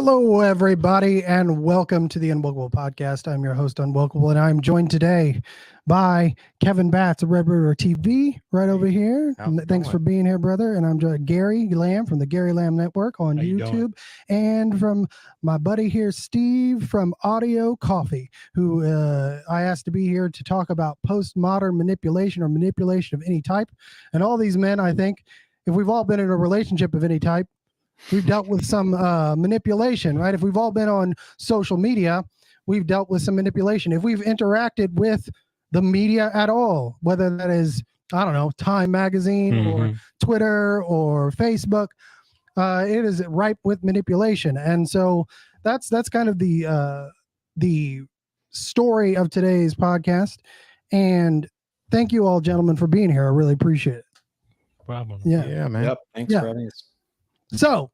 Hello, everybody, and welcome to the UnWokable podcast. I'm your host, UnWokable, and I'm joined today by Kevin Batts of Red River TV, right over here. Thanks for being here, brother. And I'm joined Gary Lamb from the Gary Lamb Network on YouTube, and from my buddy here, Steve from Audio Coffee, who I asked to be here to talk about postmodern manipulation or manipulation of any type. And all these men, I think, if we've all been in a relationship of any type, we've dealt with some manipulation, right? If we've all been on social media, we've dealt with some manipulation. If we've interacted with the media at all, whether that is, I don't know, Time Magazine or Twitter or Facebook, it is ripe with manipulation. And so that's kind of the story of today's podcast. And thank you all, gentlemen, for being here. I really appreciate it. Problem. Yeah, man. Yep. Thanks for having us. So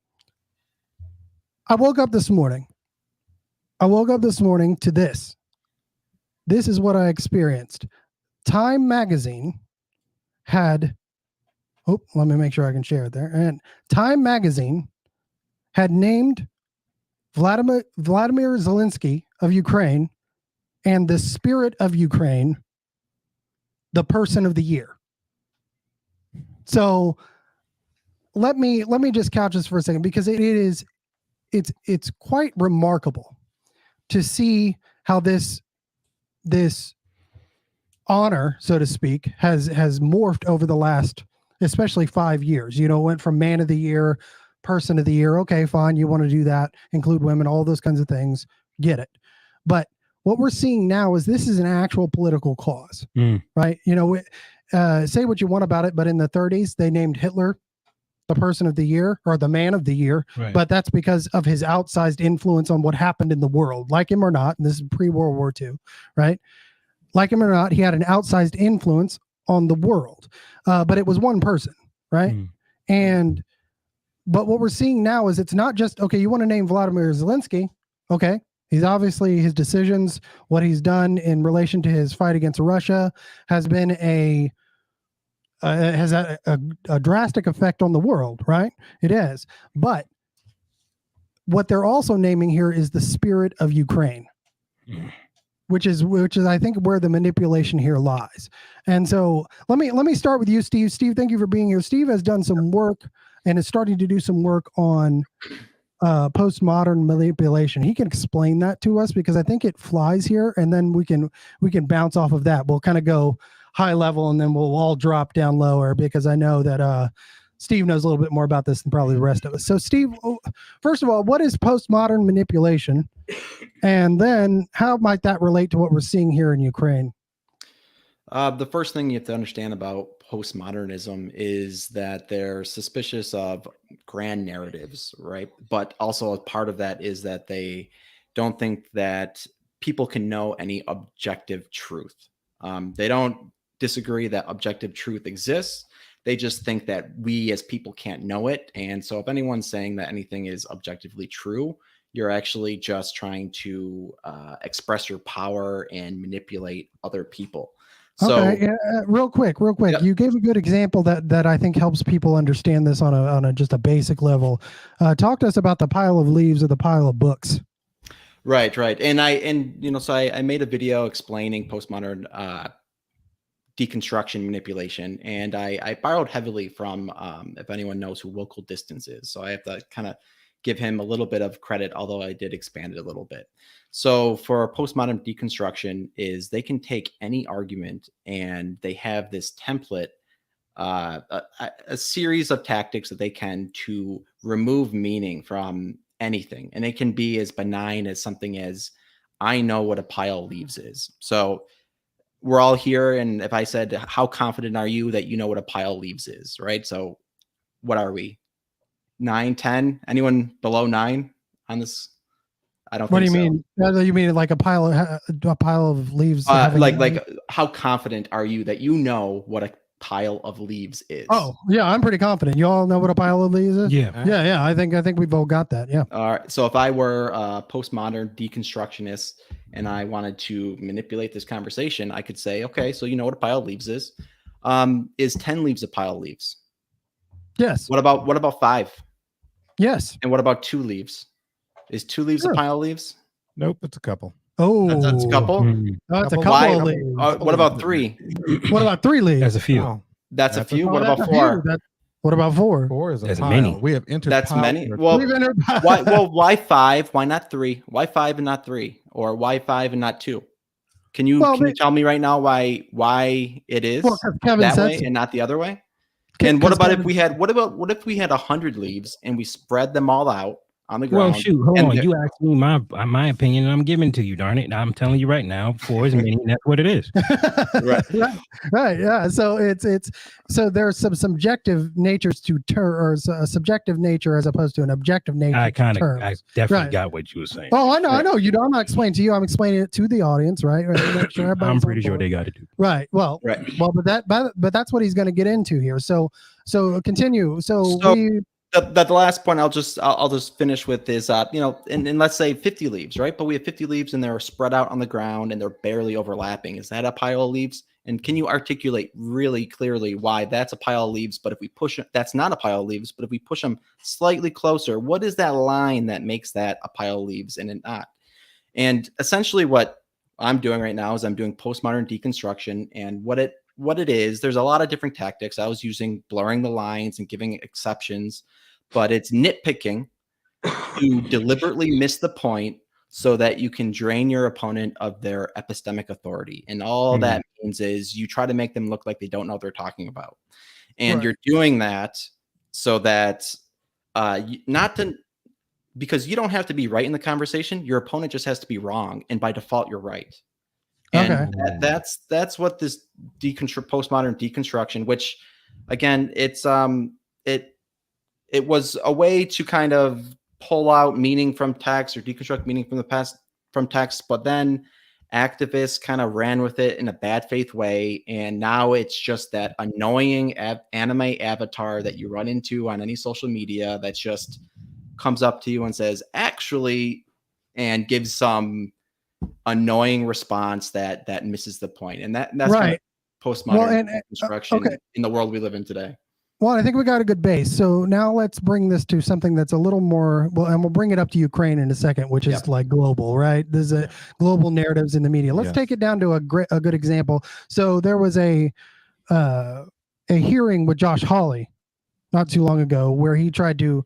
I woke up this morning to this. This is what I experienced. Time Magazine had, let me make sure I can share it there. And Time Magazine had named Vladimir Zelensky of Ukraine and the spirit of Ukraine the person of the year. So let me just couch this for a second, because it's quite remarkable to see how this honor, so to speak, has morphed over the last, especially 5 years. You know, went from man of the year, person of the year. Okay, fine. You want to do that, include women, all those kinds of things. Get it. But what we're seeing now is this is an actual political cause, right? You know, say what you want about it, but in the 30s, they named Hitler the person of the year or the man of the year, right. But that's because of his outsized influence on what happened in the world. Like him or not, and this is pre-World War II, right? Like him or not, he had an outsized influence on the world, but it was one person, right? But what we're seeing now is it's not just, okay, you want to name Vladimir Zelensky, okay, he's obviously, his decisions, what he's done in relation to his fight against Russia has been has a drastic effect on the world, right? It is. But what they're also naming here is the spirit of Ukraine, which is I think where the manipulation here lies. And so let me start with you, Steve. Steve, thank you for being here. Steve has done some work and is starting to do some work on postmodern manipulation. He can explain that to us, because I think it flies here, and then we can bounce off of that. We'll kind of go high level, and then we'll all drop down lower, because I know that Steve knows a little bit more about this than probably the rest of us. So Steve, first of all, what is postmodern manipulation? And then how might that relate to what we're seeing here in Ukraine? The first thing you have to understand about postmodernism is that they're suspicious of grand narratives, right? But also a part of that is that they don't think that people can know any objective truth. They don't disagree that objective truth exists. They just think that we as people can't know it. And so if anyone's saying that anything is objectively true, you're actually just trying to express your power and manipulate other people. So, okay, real quick. Yep. You gave a good example that I think helps people understand this on a just a basic level. Talk to us about the pile of leaves or the pile of books. Right. And I made a video explaining postmodern deconstruction manipulation, and I borrowed heavily from, if anyone knows who Local Distance is. So I have to kind of give him a little bit of credit, although I did expand it a little bit. So for postmodern deconstruction is they can take any argument, and they have this template, a series of tactics that they can to remove meaning from anything. And it can be as benign as something as, I know what a pile of leaves is. So we're all here, and if I said, how confident are you that you know what a pile of leaves is, right? So what are we? 9, 10? Anyone below 9 on this? I don't. What think do you mean? You mean like a pile of leaves? Like how confident are you that you know what a pile of leaves is? Oh yeah, I'm pretty confident. You all know what a pile of leaves is? Yeah. I think we've all got that. Yeah. All right. So if I were a postmodern deconstructionist and I wanted to manipulate this conversation, I could say, okay, so you know what a pile of leaves is. Is 10 leaves a pile of leaves? Yes. What about 5? Yes. And what about 2 leaves? Is 2 leaves a pile of leaves? Nope, it's a couple. Oh, That's a couple. That's a couple Why? of leaves. What about 3? What about 3 leaves? That's a few. Oh, That's a few. Oh, What that's about a few. 4? What about 4? 4 is a That's pile. many. We have entered. That's pile many. number Well, We've entered- why 5? Why not 3? Why 5 and not 3? Or why 5 and not 2? Can you tell me right now why it is that way and not the other way? And what about if we had what if we had 100 leaves and we spread them all out on the ground? Well, shoot, hold on. You asked me my opinion, and I'm giving to you. Darn it! I'm telling you right now, 4 is many. And that's what it is. Right. Yeah. So so there's some subjective natures to a subjective nature as opposed to an objective nature. I definitely got what you were saying. Oh, I know. I know. I'm not explaining to you. I'm explaining it to the audience. Right. Make sure I'm pretty sure they got it. Right. Well. But that's what he's going to get into here. So continue. So we. The last point I'll just finish with is and let's say 50 leaves, right? But we have 50 leaves and they're spread out on the ground and they're barely overlapping. Is that a pile of leaves? And can you articulate really clearly why that's a pile of leaves? But if we push it, that's not a pile of leaves. But if we push them slightly closer, what is that line that makes that a pile of leaves and it not? And essentially what I'm doing right now is I'm doing postmodern deconstruction, and what it is, there's a lot of different tactics. I was using blurring the lines and giving exceptions, but it's nitpicking to deliberately miss the point so that you can drain your opponent of their epistemic authority. And all that means is you try to make them look like they don't know what they're talking about. And you're doing that so that because you don't have to be right in the conversation. Your opponent just has to be wrong. And by default, you're right. And that's what this postmodern deconstruction, which again, it was a way to kind of pull out meaning from text or deconstruct meaning from the past from text, but then activists kind of ran with it in a bad faith way, and now it's just that annoying anime avatar that you run into on any social media that just comes up to you and says actually, and gives some annoying response that misses the point. And that's right. Kind of postmodern construction in the world we live in today. Well, I think we got a good base. So now let's bring this to something that's a little more, and we'll bring it up to Ukraine in a second, which is like global, right? There's a global narratives in the media. Let's take it down to a good example. So there was a hearing with Josh Hawley not too long ago where he tried to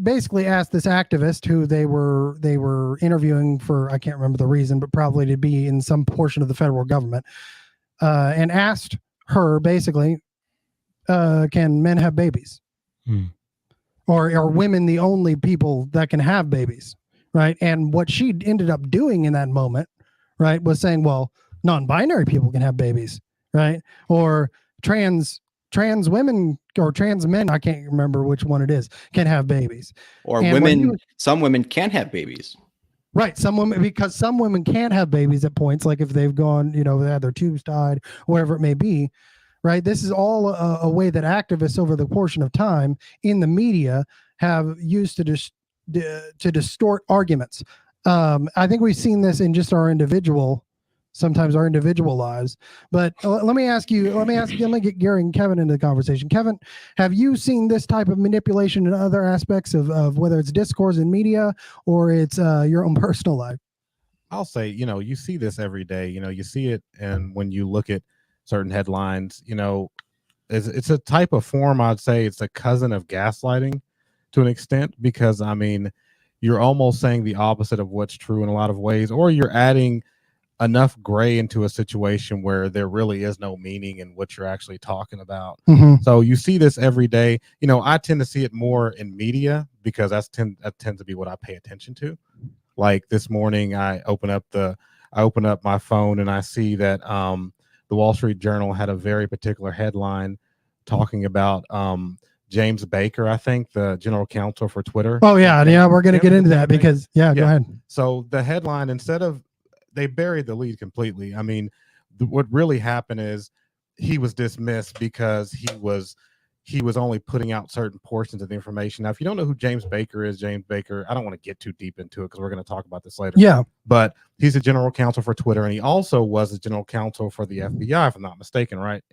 basically asked this activist who they were interviewing for, I can't remember the reason, but probably to be in some portion of the federal government, and asked her basically, can men have babies? Or are women the only people that can have babies? Right. And what she ended up doing in that moment, right, was saying, well, non-binary people can have babies, right? Or trans women or trans men, I can't remember which one it is, can have babies. Or some women can't have babies. Right. Some women, because some women can't have babies at points, like if they've gone, they had their tubes tied, whatever it may be. Right. This is all a way that activists over the portion of time in the media have used to distort arguments. I think we've seen this in just sometimes our individual lives. But let me get Gary and Kevin into the conversation. Kevin, have you seen this type of manipulation in other aspects of whether it's discourse in media or it's your own personal life? I'll say, you see this every day. You see it, and when you look at certain headlines, it's a type of form. I'd say it's a cousin of gaslighting to an extent, because you're almost saying the opposite of what's true in a lot of ways, or you're adding enough gray into a situation where there really is no meaning in what you're actually talking about. So you see this every day. I tend to see it more in media because that tends to be what I pay attention to. Like this morning, I open up my phone and I see that the Wall Street Journal had a very particular headline talking about James Baker, I think, the general counsel for Twitter. Oh, yeah. We're going to get into that because, go ahead. So the headline, they buried the lead completely. What really happened is he was dismissed because he was only putting out certain portions of the information. Now, if you don't know who James Baker is, I don't want to get too deep into it because we're going to talk about this later. Yeah. But he's a general counsel for Twitter, and he also was a general counsel for the FBI, if I'm not mistaken, right?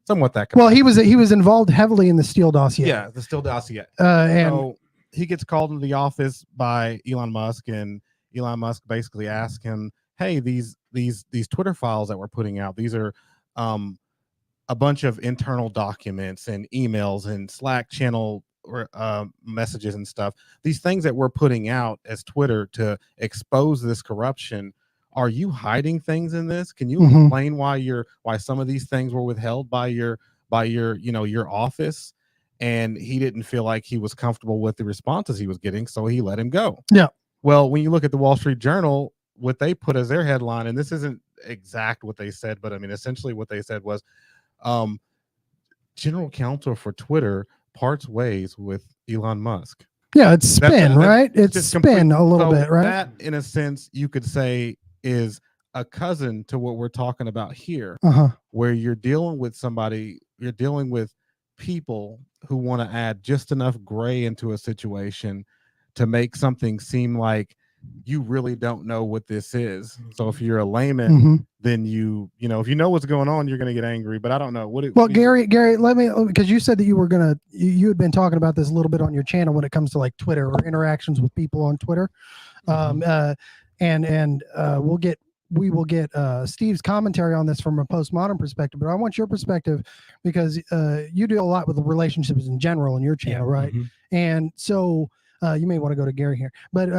Somewhat that. Well, he was involved heavily in the Steele dossier. Yeah, the Steele dossier. And he gets called into the office by Elon Musk, and Elon Musk basically asks him, "Hey, these Twitter files that we're putting out, these are a bunch of internal documents and emails and Slack channel messages and stuff. These things that we're putting out as Twitter to expose this corruption. Are you hiding things in this? Can you explain why some of these things were withheld by your your office?" And he didn't feel like he was comfortable with the responses he was getting, so he let him go. Yeah. Well, when you look at the Wall Street Journal, what they put as their headline, and this isn't exact what they said, but I mean, essentially what they said was, General Counsel for Twitter parts ways with Elon Musk. Yeah, it's spin, right? It's spin a little bit, right? That, in a sense, you could say is a cousin to what we're talking about here, where you're dealing with somebody, you're dealing with people who want to add just enough gray into a situation to make something seem like you really don't know what this is. So if you're a layman, then you know, if you know what's going on, you're going to get angry. But I don't know what. Gary, let me, because you said that you had been talking about this a little bit on your channel when it comes to like Twitter or interactions with people on Twitter. We will get Steve's commentary on this from a postmodern perspective, but I want your perspective because you do a lot with relationships in general in your channel, right? And so you may want to go to Gary here, but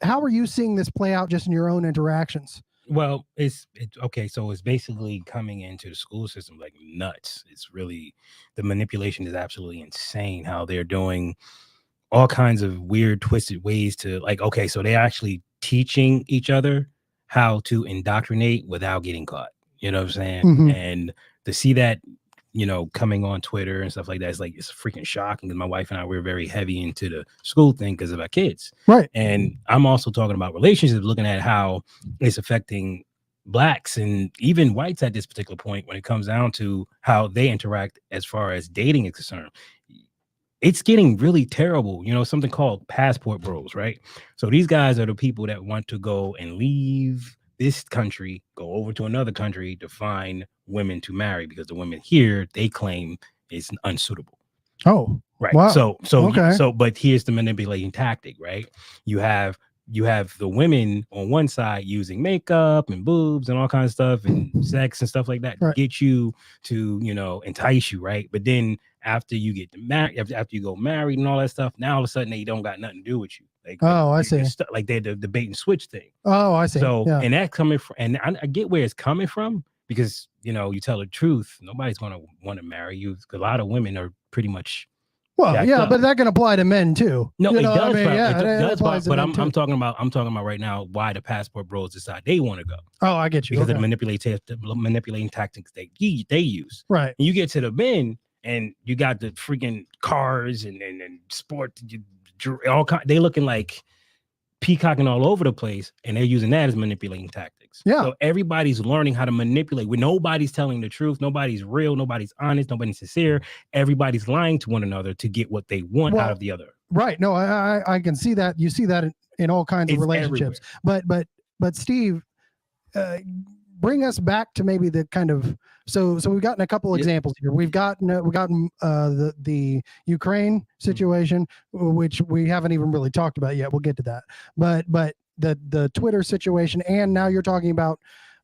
how are you seeing this play out just in your own interactions? Well, it's okay. So it's basically coming into the school system like nuts. It's really, the manipulation is absolutely insane. How they're doing all kinds of weird, twisted ways to, like, okay, so they're actually teaching each other how to indoctrinate without getting caught. You know what I'm saying? And to see that, you know, coming on Twitter and stuff like that, it's freaking shocking, because my wife and I, we're very heavy into the school thing because of our kids. Right. And I'm also talking about relationships, looking at how it's affecting blacks and even whites at this particular point when it comes down to how they interact as far as dating is concerned. It's getting really terrible. You know, something called passport bros, right? So these guys are the people that want to go and leave this country, go over to another country to find women to marry, because the women here, they claim, is unsuitable. Oh, right. Wow. So but here's the manipulating tactic, right? You have the women on one side using makeup and boobs and all kinds of stuff and sex and stuff like that to get you to, you know, entice you, right? But then after you get married, after you go married and all that stuff, now all of a sudden they don't got nothing to do with you. Like, I see. Like they're the bait and switch thing. Oh, I see. So, and that coming from, and I get where it's coming from, because, you know, you tell the truth, nobody's going to want to marry you. A lot of women are pretty much. Well, yeah, but that can apply to men too. No, it does. It does, but I'm talking about right now why the passport bros decide they want to go. Oh, I get you. Because of the manipulating tactics they use. Right. And you get to the men, and you got the freaking cars and sport, all kind. They looking like peacocking all over the place, and they're using that as manipulating tactics. Yeah. So everybody's learning how to manipulate. When nobody's telling the truth, nobody's real, nobody's honest, nobody's sincere. Everybody's lying to one another to get what they want out of the other. Right. No, I can see that. You see that in all kinds of relationships. Everywhere. But Steve, bring us back to maybe the kind of so we've gotten a couple examples here. We've gotten the Ukraine situation, which we haven't even really talked about yet. We'll get to that. But the Twitter situation, and now you're talking about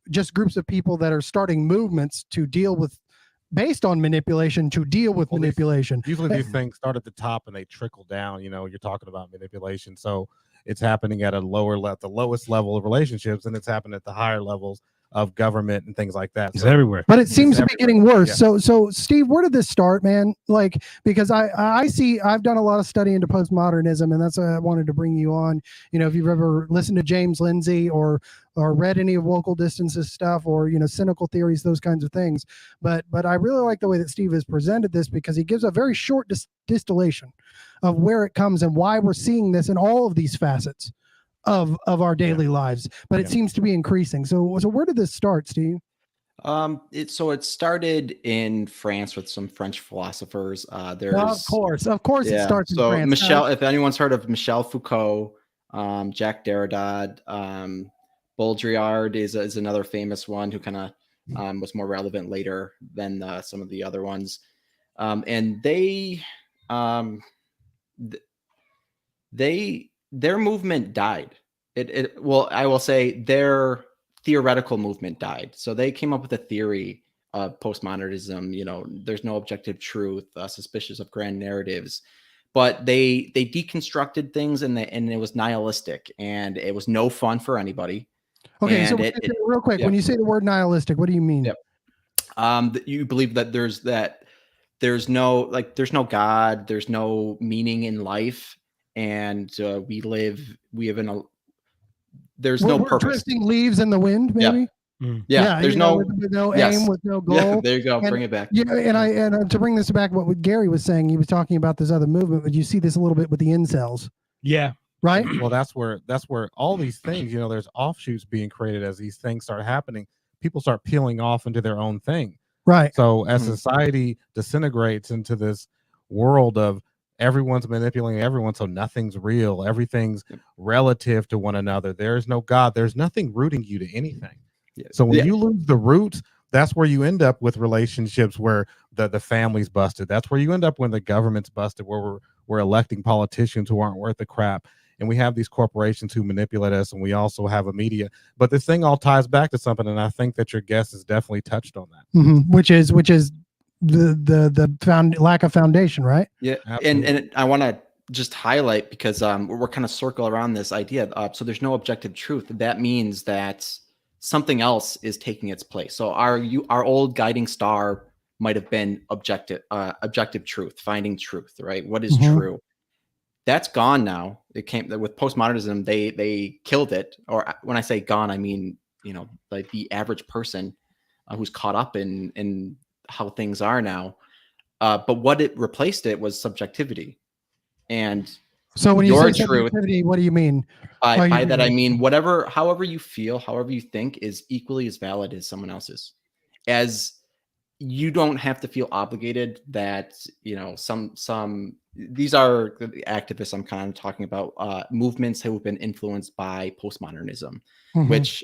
just groups of people that are starting movements to deal with, based on manipulation, to deal with manipulation. Usually these things start at the top and they trickle down. You know, you're talking about manipulation, so it's happening at a lower level, the lowest level of relationships, and it's happening at the higher levels of government and things like that. It's everywhere. But it seems to be getting worse. Yeah. So Steve, where did this start, man? Like, because I see, I've done a lot of study into postmodernism, and that's why I wanted to bring you on. You know, if you've ever listened to James Lindsay or read any of Local Distance's stuff, or, you know, cynical theories, those kinds of things. But I really like the way that Steve has presented this, because he gives a very short distillation of where it comes and why we're seeing this in all of these facets of our daily lives, but it seems to be increasing. So where did this start, Steve? It started in France with some French philosophers. There's of course it starts in France. Michel, if anyone's heard of Michel Foucault, Jacques Derrida, Baudrillard is another famous one who kind of was more relevant later than some of the other ones. And they their movement died. Well, I will say their theoretical movement died. So they came up with a theory of postmodernism. You know, there's no objective truth, suspicious of grand narratives, but they deconstructed things, and it was nihilistic, and it was no fun for anybody. Okay, so real quick, when you say the word nihilistic, what do you mean? That you believe that there's no God, there's no meaning in life, and there's no purpose. Drifting leaves in the wind, maybe. Yeah, there's with no aim, with no goal. Yeah, there you go. Bring it back. Yeah, and to bring this back, what Gary was saying, he was talking about this other movement, but you see this a little bit with the incels. Yeah. Right. Well, that's where all these things, there's offshoots being created as these things start happening. People start peeling off into their own thing. Right. So as society disintegrates into this world of everyone's manipulating everyone, so nothing's real, everything's relative to one another. There's no God. There's nothing rooting you to anything. So when you lose the roots, that's where you end up with relationships where the family's busted. That's where you end up when the government's busted, where we're electing politicians who aren't worth the crap. And we have these corporations who manipulate us, and we also have a media. But this thing all ties back to something, and I think that your guest has definitely touched on that. Which is the lack of foundation, right? Yeah, and I want to just highlight, because we're kind of circle around this idea. So there's no objective truth. That means that something else is taking its place. So our old guiding star might have been objective truth, finding truth, right? What is true? That's gone now. It came with postmodernism. They killed it. Or when I say gone, I mean, like the average person who's caught up in how things are now. But what it replaced it was subjectivity. And so when you say subjectivity, what do you mean? By that I mean however you feel, however you think is equally as valid as someone else's. As you don't have to feel obligated that these are the activists I'm kind of talking about, movements who have been influenced by postmodernism, which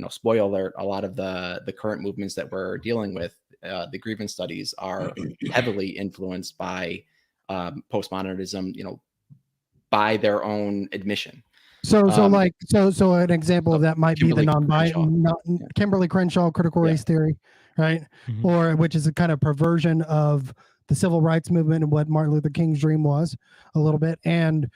spoiler alert, a lot of the current movements that we're dealing with, the grievance studies, are heavily influenced by postmodernism, by their own admission. So an example of that might be the Kimberly Crenshaw critical race theory, right? Or which is a kind of perversion of the civil rights movement and what Martin Luther King's dream was a little bit. And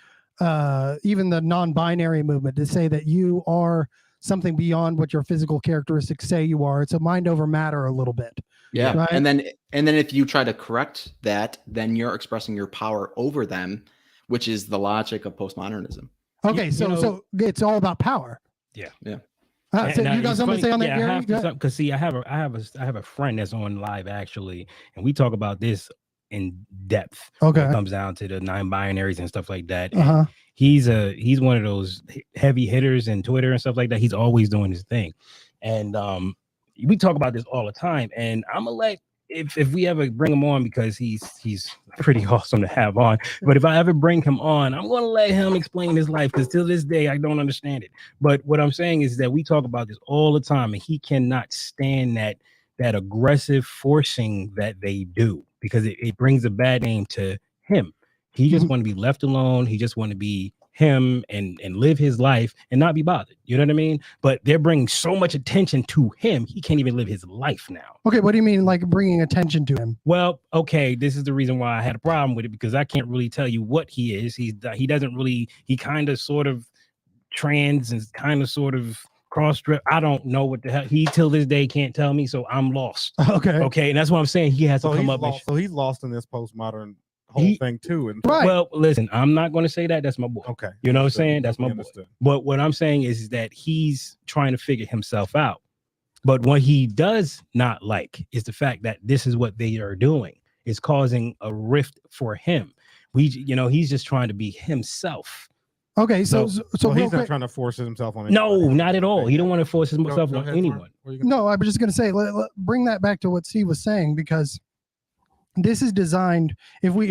even the non-binary movement, to say that you are something beyond what your physical characteristics say you are. It's a mind over matter a little bit. Yeah. Right? And then if you try to correct that, then you're expressing your power over them, which is the logic of postmodernism. Okay. So it's all about power. Yeah. Yeah. So you got something to say on that, Gary? Because see, I have a friend that's on live actually, and we talk about this in depth. Okay. When it comes down to the non-binaries and stuff like that. He's one of those heavy hitters in Twitter and stuff like that. He's always doing his thing, and we talk about this all the time. And I'm gonna let if we ever bring him on, because he's pretty awesome to have on. But if I ever bring him on, I'm going to let him explain his life, because till this day, I don't understand it. But what I'm saying is that we talk about this all the time, and he cannot stand that aggressive forcing that they do, because it brings a bad name to him. He just want to be left alone. He just want to be him and live his life and not be bothered. You know what I mean? But they're bringing so much attention to him, he can't even live his life now. Okay, what do you mean, like bringing attention to him? Well, okay, this is the reason why I had a problem with it, because I can't really tell you what he is. He kind of sort of trans and kind of sort of cross-dress. I don't know what the hell he till this day can't tell me, so I'm lost. Okay, and that's what I'm saying. He has to come up. So he's lost in this postmodern whole thing too. And right. Well, listen, I'm not going to say that. That's my boy. Okay. You know what I'm saying? That's my boy. But what I'm saying is that he's trying to figure himself out. But what he does not like is the fact that this is what they are doing. It's causing a rift for him. He's just trying to be himself. Okay, so he's not trying to force himself on anybody. No, not at all. He don't want to force himself on anyone. No, I was just going to say, bring that back to what Steve was saying, because this is designed, if what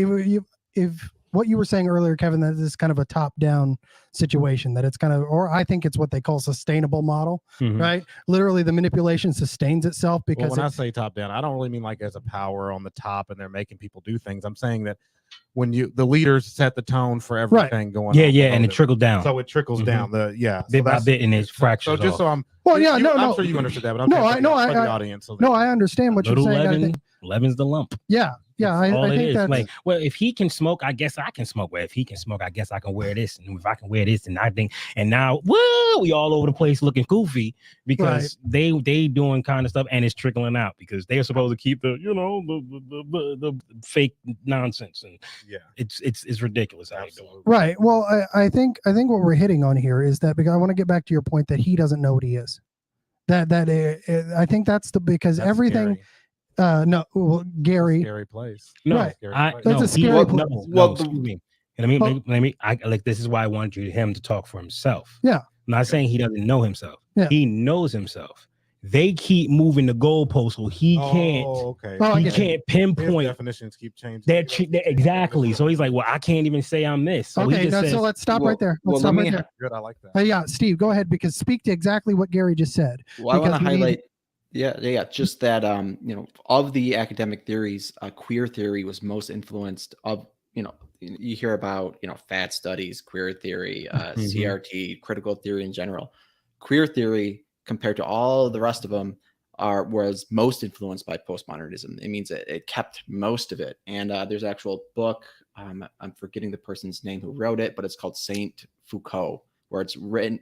you were saying earlier, Kevin, that this is kind of a top-down situation, that it's kind of, or I think it's what they call sustainable model, right? Literally, the manipulation sustains itself because when I say top-down, I don't really mean like as a power on the top and they're making people do things. I'm saying that when the leaders set the tone for everything going on. Yeah, and it trickled down. So it trickles down bit by bit, and it fractures. So just so I'm I'm sure you understood that, but I know for the audience. I understand what you're saying. Leaven's the lump. Yeah, I think that's like, well, if he can smoke, I guess I can smoke. Well, if he can smoke, I guess I can wear this. And if I can wear this, then I think. And now, we all over the place looking goofy because they doing kind of stuff, and it's trickling out because they're supposed to keep the the fake nonsense, and it's ridiculous how they do it. Right. Well, I think what we're hitting on here is that, because I want to get back to your point that he doesn't know what he is. I think that's because that's everything. Scary. No, well, Gary. Scary place. No, right. It's a scary place. No, excuse me. And let me. This is why I wanted him to talk for himself. Yeah. I'm not saying he doesn't know himself. Yeah. He knows himself. They keep moving the goalposts, so he can't. He can't pinpoint. His definitions keep changing. Exactly. So he's like, well, I can't even say I'm this. So so let's stop right there. Let's stop right there. Good. I like that. Yeah, Steve, go ahead, because speak to exactly what Gary just said. Well, I want to highlight. Yeah. Just that, of the academic theories, queer theory was most influenced of, you hear about, fat studies, queer theory, CRT, critical theory in general. Queer theory, compared to all the rest of them, was most influenced by postmodernism. It means it kept most of it. And there's an actual book. I'm forgetting the person's name who wrote it, but it's called Saint Foucault, where it's written.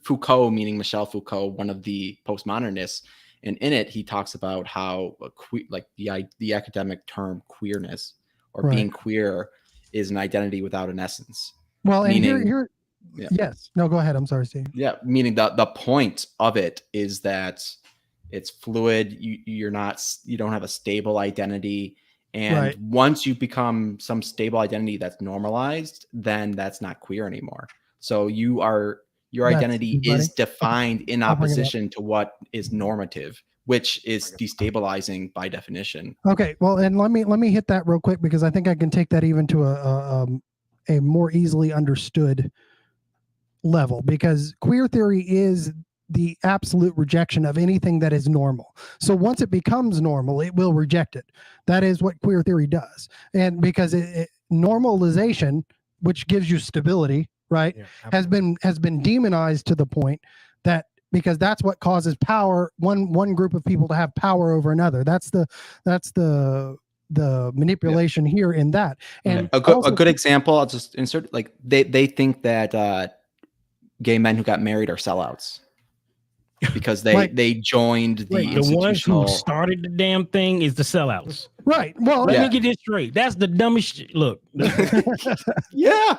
Foucault, meaning Michel Foucault, one of the postmodernists. And in it, he talks about how the academic term queerness or being queer is an identity without an essence. Well, meaning, and here yes. No, go ahead. I'm sorry, Steve. Yeah, meaning the point of it is that it's fluid. You don't have a stable identity. And once you become some stable identity that's normalized, then that's not queer anymore. So your identity is defined in opposition to what is normative, which is destabilizing by definition. Okay, well, and let me hit that real quick, because I think I can take that even to a more easily understood level, because queer theory is the absolute rejection of anything that is normal. So once it becomes normal, it will reject it. That is what queer theory does. And because normalization, which gives you stability, right, has been demonized to the point that, because that's what causes power, one group of people to have power over another. That's the manipulation here in that. And a good example, I'll just insert, like they think that gay men who got married are sellouts because they joined the the ones who started the damn thing is the sellouts. Right. Well, let me get this straight. That's the dumbest shit. Look. Yeah.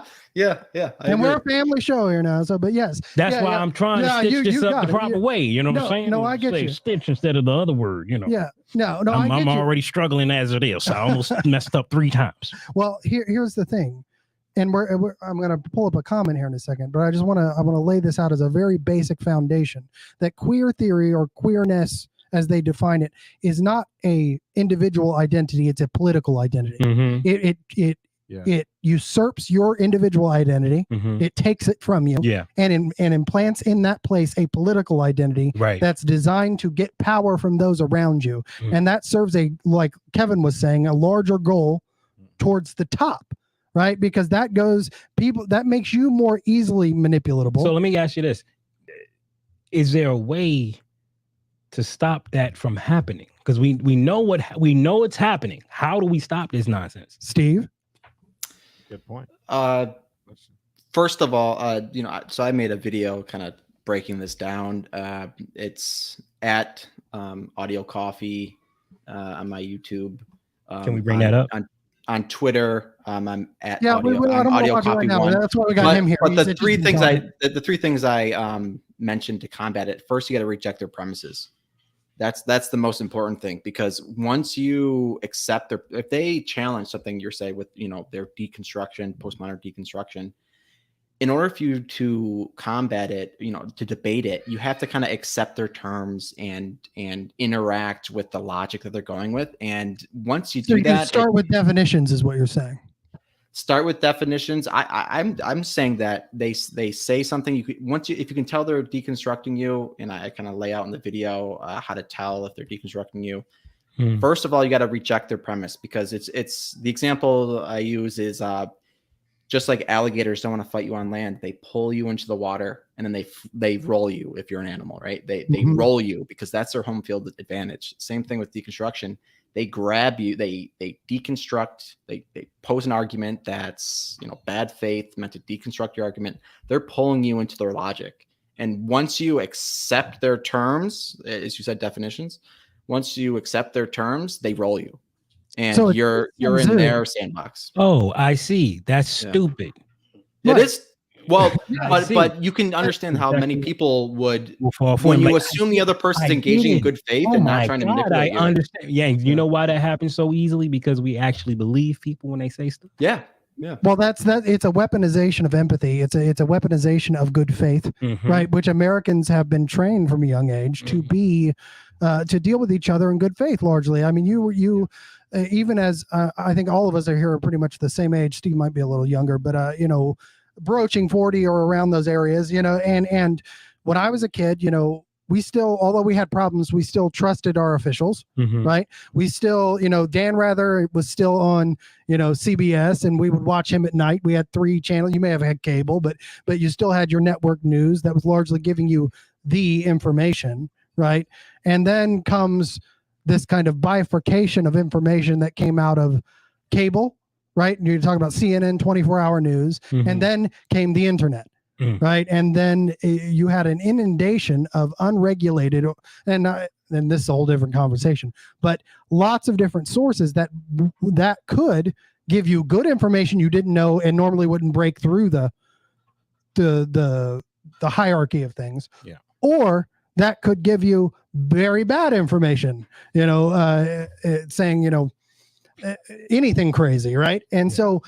And we're a family show here now. So, but yes. That's why I'm trying to stitch this up the proper way. You know what I'm saying? No, I get you. Stitch instead of the other word, Yeah. No, I'm already struggling as it is. So I almost messed up 3 times. Well, here's the thing. And I'm going to pull up a comment here in a second, but I want to lay this out as a very basic foundation that queer theory, or queerness as they define it, is not a individual identity. It's a political identity. Mm-hmm. It usurps your individual identity. Mm-hmm. It takes it from you. Yeah. And implants in that place a political identity that's designed to get power from those around you. Mm-hmm. And that serves like Kevin was saying, a larger goal towards the top. Right, because that makes you more easily manipulatable. So let me ask you this: is there a way to stop that from happening? Because we know it's happening. How do we stop this nonsense, Steve? Good point. First of all, so I made a video kind of breaking this down. It's at Audio Coffee on my YouTube. Can we bring that up? On Twitter, I'm at Audio Copy One. That's why we got him here. But the three things I mentioned to combat it: first, you got to reject their premises. That's the most important thing, because once you accept if they challenge something you're saying with their deconstruction, postmodern deconstruction, in order for you to combat it, to debate it, you have to kind of accept their terms and interact with the logic that they're going with. And once you do that, start with definitions, is what you're saying. Start with definitions. I'm saying that they say something. If you can tell they're deconstructing you, and I kind of lay out in the video how to tell if they're deconstructing you. First of all, you got to reject their premise, because it's the example I use is just like alligators don't want to fight you on land. They pull you into the water, and then they roll you if you're an animal, right? They roll you because that's their home field advantage. Same thing with deconstruction. They grab you, they deconstruct, they pose an argument that's, bad faith, meant to deconstruct your argument. They're pulling you into their logic. And once you accept their terms, as you said, definitions, once you accept their terms, they roll you. And so you're in their sandbox. Oh, I see. That's stupid. It is. Well, but you can understand how many people would, when you assume the other person's engaging in good faith and not trying to manipulate you. I understand. Yeah, you know why that happens so easily? Because we actually believe people when they say stuff. Yeah. Well, that's it's a weaponization of empathy. It's a weaponization of good faith, right? Which Americans have been trained from a young age to be, to deal with each other in good faith. Largely, I mean, you. Even as I think all of us are here are pretty much the same age. Steve might be a little younger, but broaching 40 or around those areas, and when I was a kid, we still, although we had problems, we still trusted our officials, right? We still, Dan Rather was still on, CBS, and we would watch him at night. We had 3 channels. You may have had cable, but you still had your network news that was largely giving you the information, right? And then comes this kind of bifurcation of information that came out of cable, right? And you're talking about CNN 24-hour news, and then came the internet, right? And then you had an inundation of unregulated, and this is a whole different conversation, but lots of different sources that could give you good information you didn't know and normally wouldn't break through the hierarchy of things, or that could give you very bad information, saying, anything crazy, right? And so,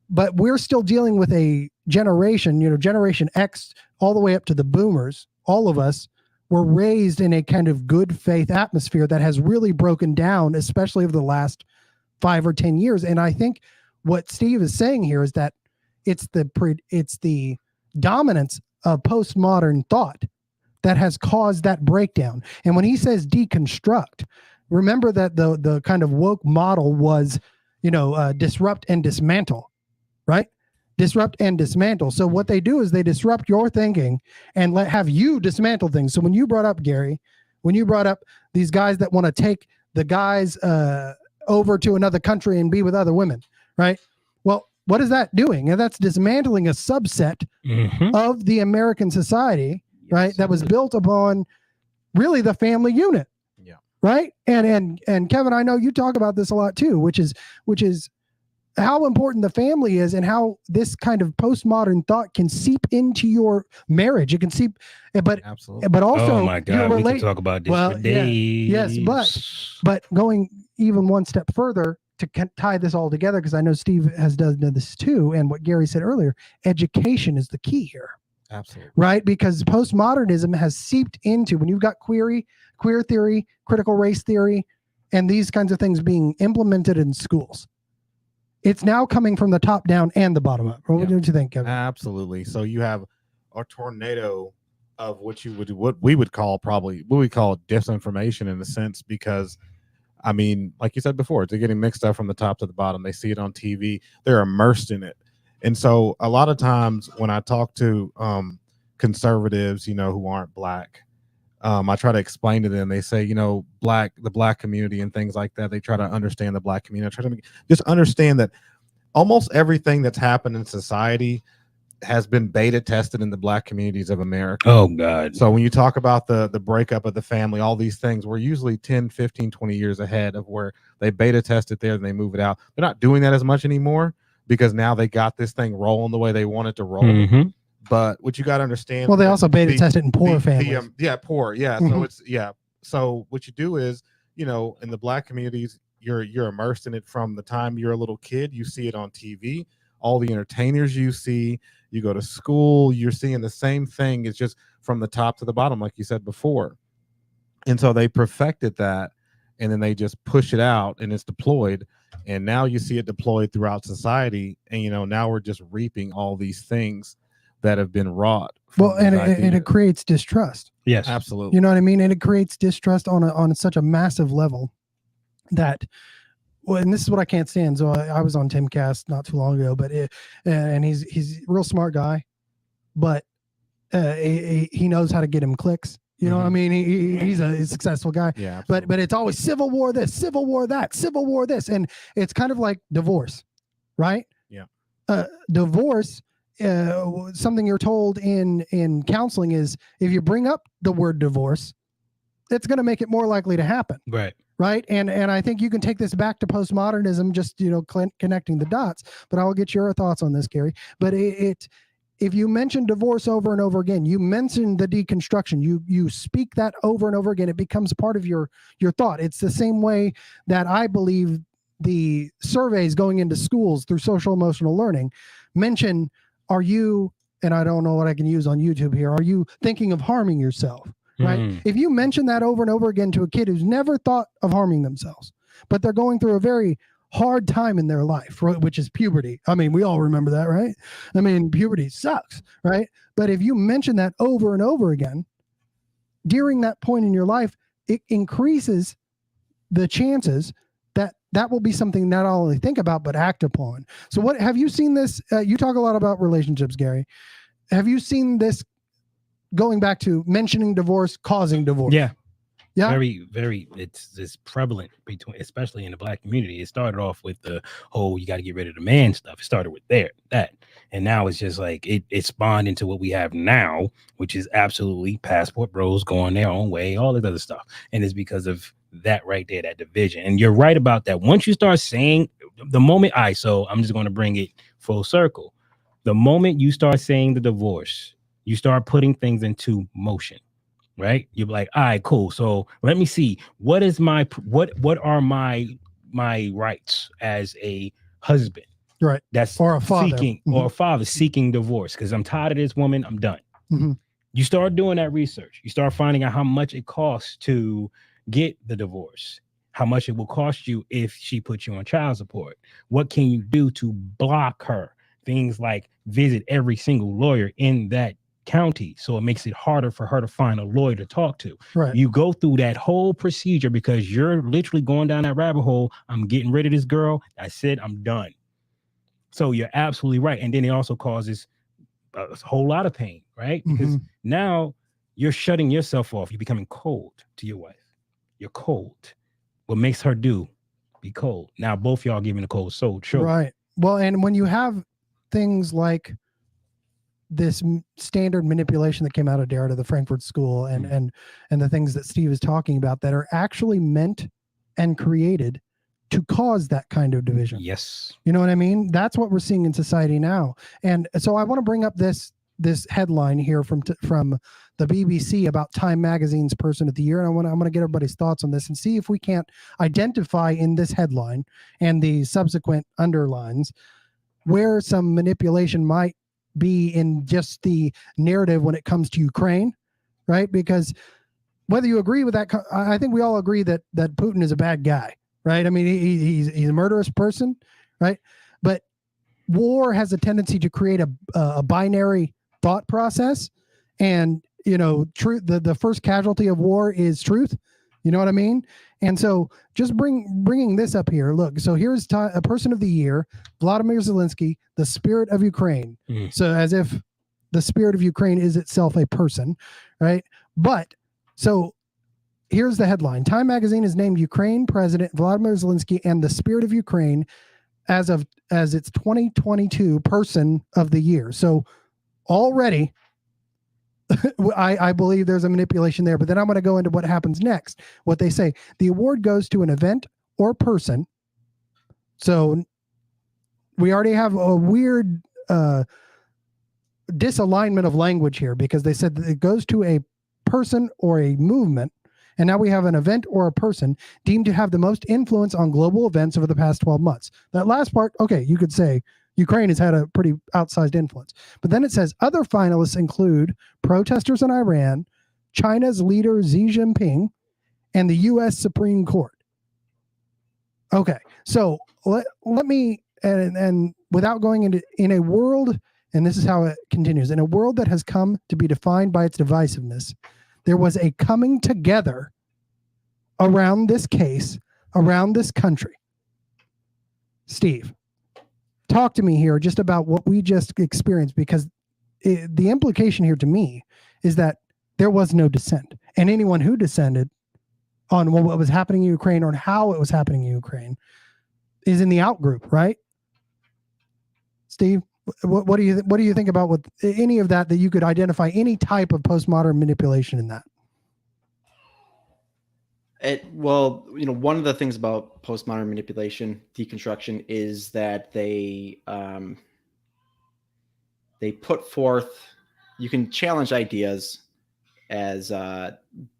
but we're still dealing with a generation, Generation X, all the way up to the boomers. All of us were raised in a kind of good faith atmosphere that has really broken down, especially over the last 5 or 10 years. And I think what Steve is saying here is that it's the dominance of postmodern thought that has caused that breakdown. And when he says deconstruct, remember that the kind of woke model was, disrupt and dismantle, right? Disrupt and dismantle. So what they do is they disrupt your thinking and have you dismantle things. So when you brought up, Gary, these guys that want to take the guys over to another country and be with other women, right? Well, what is that doing? And that's dismantling a subset of the American society, right? That was built upon really the family unit. Yeah. Right. And Kevin, I know you talk about this a lot too, which is how important the family is and how this kind of postmodern thought can seep into your marriage. It can seep, but absolutely. But also, oh my God, we can talk about this for days. Yes, but going even one step further to tie this all together, because I know Steve has done this too, and what Gary said earlier, education is the key here. Absolutely. Right? Because postmodernism has seeped into, when you've got queer theory, critical race theory, and these kinds of things being implemented in schools, it's now coming from the top down and the bottom up. What do you think, Kevin? Absolutely. So you have a tornado of what we would call disinformation in a sense, because I mean, like you said before, they're getting mixed up from the top to the bottom. They see it on TV. They're immersed in it. And so a lot of times when I talk to conservatives, who aren't Black, I try to explain to them, they say, the Black community and things like that. They try to understand the Black community. I try to just understand that almost everything that's happened in society has been beta tested in the Black communities of America. Oh God. So when you talk about the breakup of the family, all these things, we're usually 10, 15, 20 years ahead of where they beta test it there and they move it out. They're not doing that as much anymore, because now they got this thing rolling the way they want it to roll. But what you got to understand, well, they also beta test it in poor families. Poor. Yeah. So it's so what you do is, in the Black communities, you're immersed in it from the time you're a little kid. You see it on TV, all the entertainers you see, you go to school, you're seeing the same thing. It's just from the top to the bottom, like you said before. And so they perfected that, and then they just push it out and it's deployed. And now you see it deployed throughout society. And, now we're just reaping all these things that have been wrought. Well, and it creates distrust. Yes, absolutely. You know what I mean? And it creates distrust on such a massive level. that, well, and this is what I can't stand. So I was on Timcast not too long ago, but and he's a real smart guy, but he knows how to get him clicks. You know what I mean? He's a successful guy. Yeah, absolutely. But it's always civil war this, civil war that, civil war this, and it's kind of like divorce, right? Yeah. Divorce, something you're told in counseling is if you bring up the word divorce, it's going to make it more likely to happen. Right. Right. And I think you can take this back to postmodernism, just, connecting the dots, but I'll get your thoughts on this, Gary. But if you mention divorce over and over again, you mention the deconstruction, you speak that over and over again, it becomes part of your thought. It's the same way that I believe the surveys going into schools through social emotional learning mention, are you, and I don't know what I can use on YouTube here, are you thinking of harming yourself? Right. If you mention that over and over again to a kid who's never thought of harming themselves, but they're going through a very hard time in their life, which is puberty. I mean, we all remember that, right? I mean, puberty sucks, right? But if you mention that over and over again, during that point in your life, it increases the chances that will be something not only think about, but act upon. So what have you seen this? You talk a lot about relationships, Gary. Have you seen this going back to mentioning divorce, causing divorce? Yeah. Yeah. Very, very, it's prevalent especially in the Black community. It started off with the whole, you got to get rid of the man stuff. It started with that. And now it's just like, it spawned into what we have now, which is absolutely passport bros going their own way, all this other stuff. And it's because of that right there, that division. And you're right about that. Once you start saying the moment, so I'm just going to bring it full circle. The moment you start saying the divorce, you start putting things into motion, right? You're like, all right, cool. So let me see, what are my rights as a husband, right? That's or a father seeking, or a father seeking divorce because I'm tired of this woman. I'm done. You start doing that research. You start finding out how much it costs to get the divorce, how much it will cost you if she puts you on child support. What can you do to block her? Things like visit every single lawyer in that county, so it makes it harder for her to find a lawyer to talk to. Right. You go through that whole procedure because you're literally going down that rabbit hole. I'm getting rid of this girl. That's it. I'm done. So you're absolutely right. And then it also causes a whole lot of pain, right? Because now you're shutting yourself off. You're becoming cold to your wife. You're cold. What makes her do? Be cold. Now both y'all giving a cold soul. Sure. Right. Well, and when you have things like this standard manipulation that came out of Derrida, the Frankfurt School, and the things that Steve is talking about that are actually meant and created to cause that kind of division. Yes. You know what I mean? That's what we're seeing in society now. And so I want to bring up this headline here from the BBC about Time Magazine's Person of the Year. And I'm going to get everybody's thoughts on this and see if we can't identify in this headline and the subsequent underlines where some manipulation might be in just the narrative when it comes to Ukraine, right? Because whether you agree with that, I think we all agree that Putin is a bad guy, right? I mean, he's a murderous person, right? But war has a tendency to create a binary thought process, and truth. The first casualty of war is truth. You know what I mean? And so just bringing this up here. Look, so here's a Person of the Year, Vladimir Zelensky, the spirit of Ukraine. So as if the spirit of Ukraine is itself a person, right? But so here's the headline. Time Magazine has named Ukraine President Vladimir Zelensky and the spirit of Ukraine as its 2022 Person of the Year. So already I believe there's a manipulation there, but then I'm going to go into what happens next. What they say, the award goes to an event or person. So we already have a weird disalignment of language here, because they said that it goes to a person or a movement. And now we have an event or a person deemed to have the most influence on global events over the past 12 months. That last part, okay, you could say Ukraine has had a pretty outsized influence. But then it says other finalists include protesters in Iran, China's leader Xi Jinping, and the U.S. Supreme Court. Okay, so let me, and without going into, in a world, and this is how it continues, in a world that has come to be defined by its divisiveness, there was a coming together around this case around this country. Steve, talk to me here just about what we just experienced, because the implication here to me is that there was no dissent, and anyone who dissented on what was happening in Ukraine or how it was happening in Ukraine is in the out group, right? Steve, what do you think about what any of that you could identify any type of postmodern manipulation in that? Well, one of the things about postmodern manipulation, deconstruction, is that they put forth, you can challenge ideas as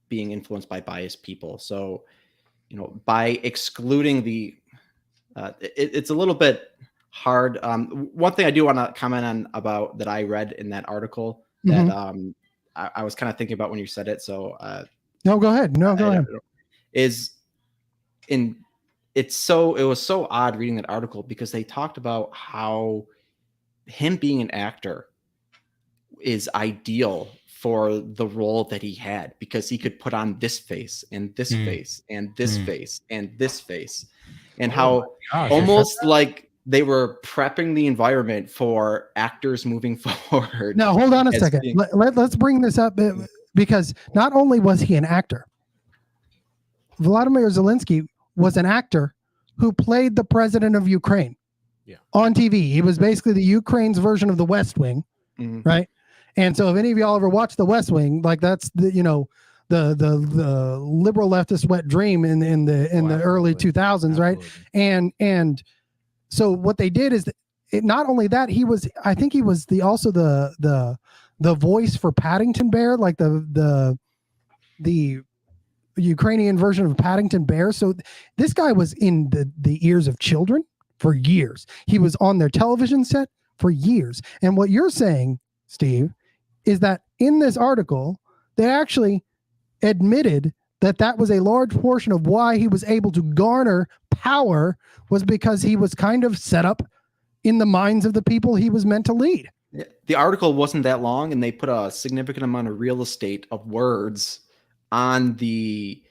being influenced by biased people. So, by excluding the, it's a little bit hard. One thing I do want to comment on about that I read in that article that I was kind of thinking about when you said it. So, no, go ahead. No, go ahead. It was so odd reading that article, because they talked about how him being an actor is ideal for the role that he had, because he could put on this face and this face and this face and this face, and how almost like they were prepping the environment for actors moving forward. Now, hold on a second. Let's bring this up, because not only was he an actor, Vladimir Zelensky was an actor who played the president of Ukraine on TV. He was basically the Ukraine's version of the West Wing, right? And so if any of y'all ever watched the West Wing, like that's the liberal leftist wet dream in the early 2000s, right? And so what they did is not only that, I think he was also the voice for Paddington Bear, like the Ukrainian version of Paddington Bear. So this guy was in the ears of children for years. He was on their television set for years. And what you're saying, Steve, is that in this article, they actually admitted that was a large portion of why he was able to garner power, was because he was kind of set up in the minds of the people he was meant to lead. The article wasn't that long, and they put a significant amount of real estate of words on the,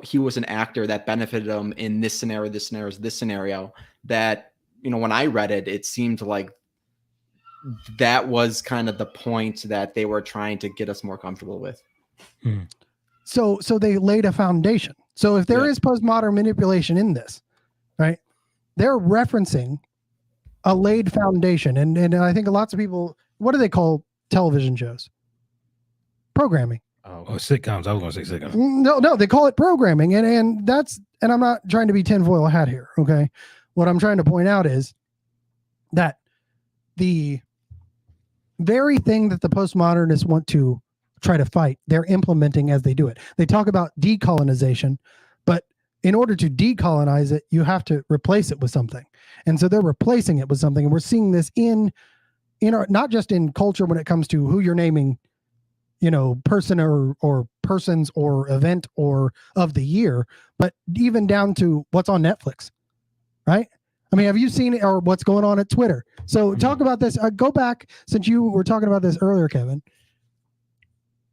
he was an actor that benefited him in this scenario, that, when I read it, it seemed like that was kind of the point that they were trying to get us more comfortable with. So they laid a foundation. So if there is postmodern manipulation in this, right, they're referencing a laid foundation. And I think lots of people, what do they call television shows? Programming. Oh, sitcoms. I was going to say sitcoms. No, they call it programming. And I'm not trying to be tinfoil hat here. Okay. What I'm trying to point out is that the very thing that the postmodernists want to try to fight, they're implementing as they do it. They talk about decolonization, but in order to decolonize it, you have to replace it with something. And so they're replacing it with something. And we're seeing this in our, not just in culture when it comes to who you're naming, person or persons or event or of the year, but even down to what's on Netflix, right? I mean, have you seen it, or what's going on at Twitter? So talk about this. Go back, since you were talking about this earlier, Kevin,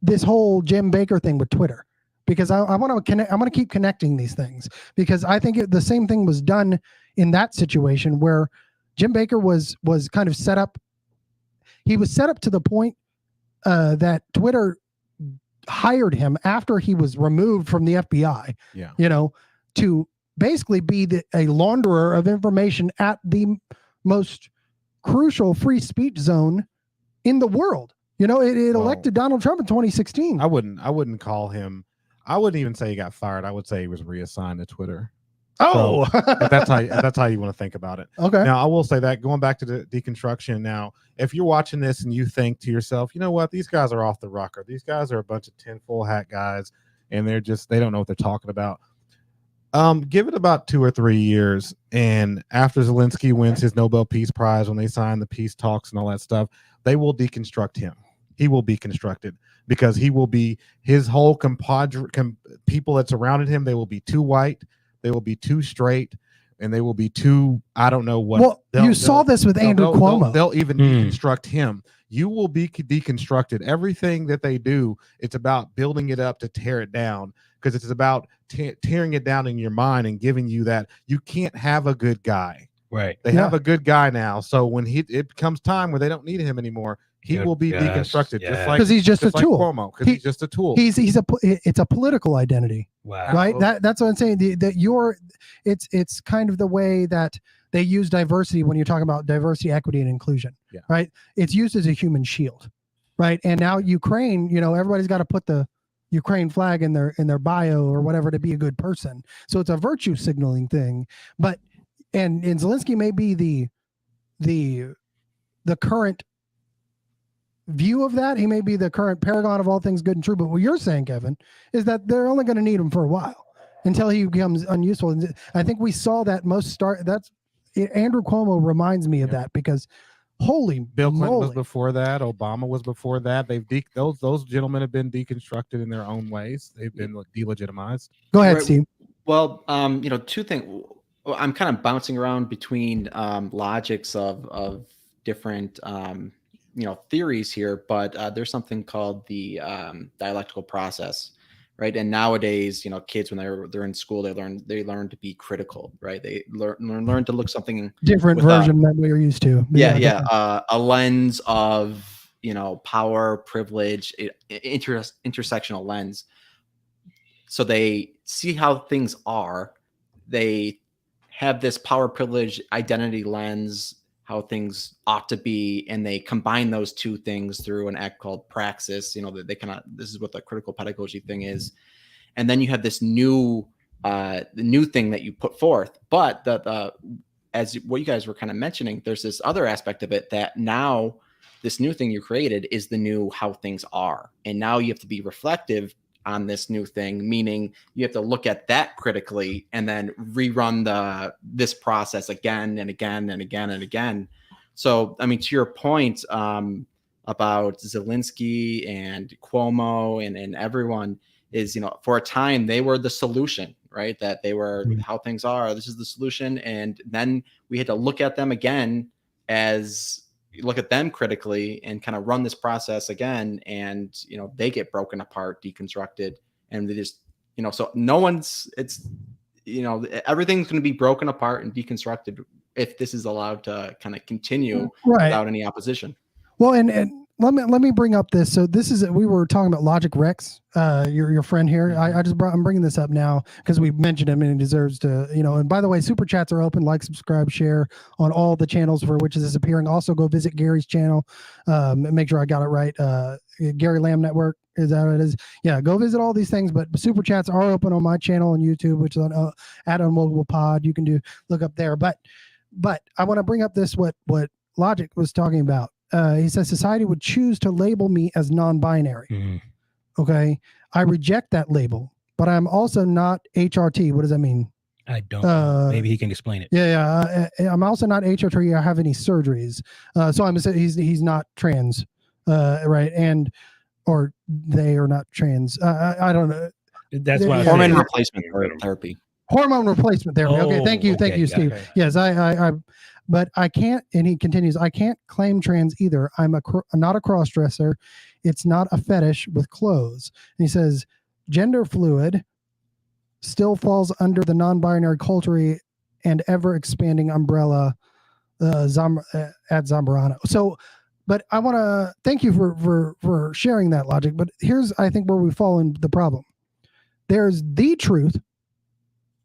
this whole Jim Baker thing with Twitter, because I want to connect. I'm going to keep connecting these things, because I think the same thing was done in that situation where Jim Baker was kind of set up. He was set up to the point that Twitter hired him after he was removed from the FBI, to basically be a launderer of information at the most crucial free speech zone in the world. It elected Donald Trump in 2016. I wouldn't call him. I wouldn't even say he got fired. I would say he was reassigned to Twitter. Oh, so, that's how you want to think about it. Okay. Now, I will say that, going back to the deconstruction. Now, if you're watching this and you think to yourself, you know what, these guys are off the rocker. These guys are a bunch of tinfoil hat guys, and they don't know what they're talking about. Give it about 2 or 3 years, and after Zelensky wins his Nobel Peace Prize, when they sign the peace talks and all that stuff, they will deconstruct him. He will be constructed, because he will be, his whole people that surrounded him, they will be too white, they will be too straight, and they will be too, I don't know what. Well, you saw this with Andrew Cuomo. They'll even deconstruct him you will be deconstructed. Everything that they do, it's about building it up to tear it down, because it's about tearing it down in your mind and giving you that you can't have a good guy. Right. They have a good guy now. So when it comes time where they don't need him anymore, he will be deconstructed, just like, because he's just a tool. Cuomo, because he's just a tool. It's a political identity. Wow. Right. That's what I'm saying. It's kind of the way that they use diversity when you're talking about diversity, equity, and inclusion. Yeah. Right. It's used as a human shield. Right. And now Ukraine, everybody's got to put the Ukraine flag in their bio or whatever to be a good person. So it's a virtue signaling thing. But and Zelensky may be the current view of that. He may be the current paragon of all things good and true. But what you're saying, Kevin, is that they're only going to need him for a while until he becomes unuseful. And I think we saw that Andrew Cuomo reminds me of that, because Bill Clinton was before that. Obama was before that. Those gentlemen have been deconstructed in their own ways. They've been delegitimized. Go ahead, Steve. Well, two things. I'm kind of bouncing around between logics of different theories here, but there's something called the dialectical process, right? And nowadays, kids, when they're in school, they learn to be critical, right? They learn to look something different version than we are used to. A lens of power, privilege, intersectional lens. So they see how things are. They have this power, privilege, identity lens, how things ought to be, and they combine those two things through an act called praxis. This is what the critical pedagogy thing is. And then you have this the new thing that you put forth. But as what you guys were kind of mentioning, there's this other aspect of it that now this new thing you created is the new how things are. And now you have to be reflective on this new thing, meaning you have to look at that critically and then rerun this process again and again and again and again. So, I mean, to your point about Zelensky and Cuomo and everyone is, for a time they were the solution, right? That they were how things are. This is the solution. And then we had to look at them again look at them critically and kind of run this process again. And, they get broken apart, deconstructed, and they just, so everything's going to be broken apart and deconstructed if this is allowed to kind of continue without any opposition. Well, and let me bring up this. So we were talking about Logic Rex, your friend here. I'm bringing this up now because we mentioned him and he deserves to, and by the way, super chats are open. Like, subscribe, share on all the channels for which this is appearing. Also go visit Gary's channel. Make sure I got it right. Gary Lamb Network, is that what it is? Yeah, go visit all these things, but super chats are open on my channel on YouTube, which is on at UnWokable Pod. You can look up there, but I want to bring up this, what Logic was talking about. He says society would choose to label me as non-binary. Mm-hmm. Okay. I reject that label, but I'm also not HRT. What does that mean? I don't know. Maybe he can explain it. Yeah. I'm also not HRT. I have any surgeries. So I'm saying he's not trans, right? Or they are not trans. I don't know. That's why hormone replacement therapy. Hormone replacement therapy. Okay. Thank you, Steve. Okay. Yes. But I can't, and he continues, I can't claim trans either. I'm not a cross-dresser. It's not a fetish with clothes. And he says, gender fluid still falls under the non-binary culture and ever-expanding umbrella at Zambrano. So, but I want to thank you for sharing that Logic. But here's, I think, where we fall into the problem. There's the truth,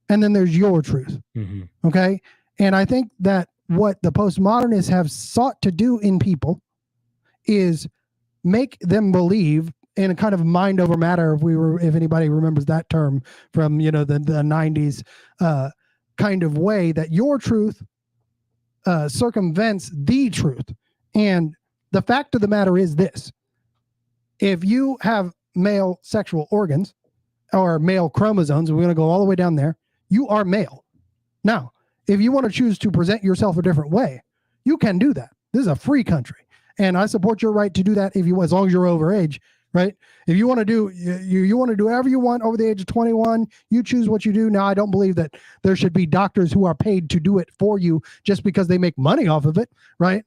and then there's your truth. Mm-hmm. Okay? And I think that what the postmodernists have sought to do in people is make them believe in a kind of mind over matter, if anybody remembers that term from the 90s kind of way, that your truth circumvents the truth. And the fact of the matter is this: if you have male sexual organs or male chromosomes, we're going to go all the way down there, you are male. Now, if you want to choose to present yourself a different way, you can do that. This is a free country, and I support your right to do that as long as you're over age, right? If you want to do you want to do whatever you want over the age of 21, you choose what you do. Now, I don't believe that there should be doctors who are paid to do it for you just because they make money off of it, right?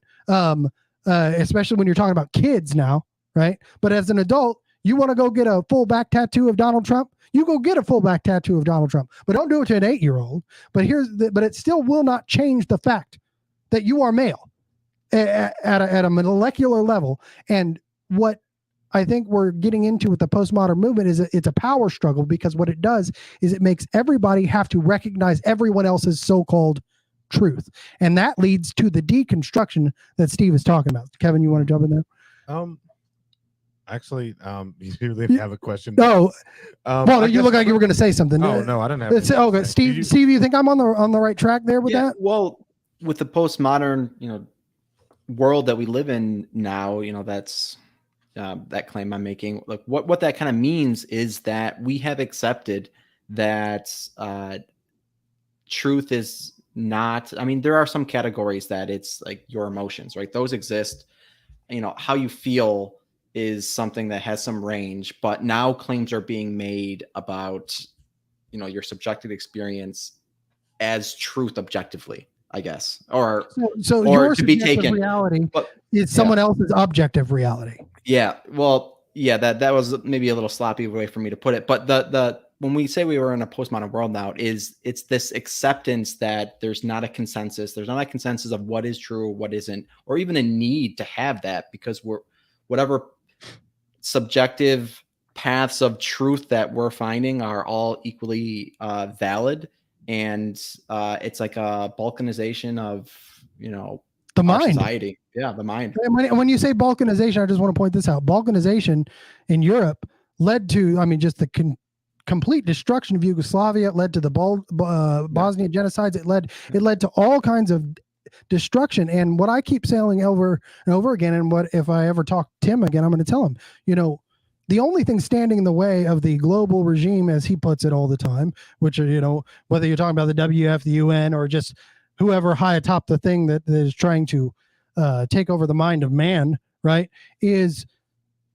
especially when you're talking about kids now, right? But as an adult, you want to go get a full back tattoo of Donald Trump, you go get a full back tattoo of Donald Trump, but don't do it to an 8-year-old. But but it still will not change the fact that you are male at a molecular level. And what I think we're getting into with the postmodern movement is it's a power struggle, because what it does is it makes everybody have to recognize everyone else's so-called truth. And that leads to the deconstruction that Steve is talking about. Kevin, you want to jump in there? Actually, you really have a question. No. Paul, you look like you were going to say something. Oh, no, I don't have. Okay, Steve, you think I'm on the right track there with that? Well, with the postmodern, world that we live in now, that's that claim I'm making. Like what that kind of means is that we have accepted that truth is not. I mean, there are some categories that it's like your emotions, right? Those exist. How you feel is something that has some range, but now claims are being made about, your subjective experience as truth objectively, I guess, or your to be taken reality is someone else's objective reality. Yeah. Well, yeah, that was maybe a little sloppy way for me to put it, but when we say we were in a postmodern world now, it's this acceptance that there's not a consensus of what is true, what isn't, or even a need to have that, because whatever subjective paths of truth that we're finding are all equally valid. And it's like a balkanization of, the mind. Society. Yeah, the mind. When you say balkanization, I just want to point this out. Balkanization in Europe led to, just the complete destruction of Yugoslavia. It led to the Bosnian genocides. It led to all kinds of destruction. And what I keep saying over and over again, and what if I ever talk to Tim again, I'm going to tell him, the only thing standing in the way of the global regime, as he puts it all the time, which are, whether you're talking about the WF, the UN, or just whoever high atop the thing that is trying to take over the mind of man, right, is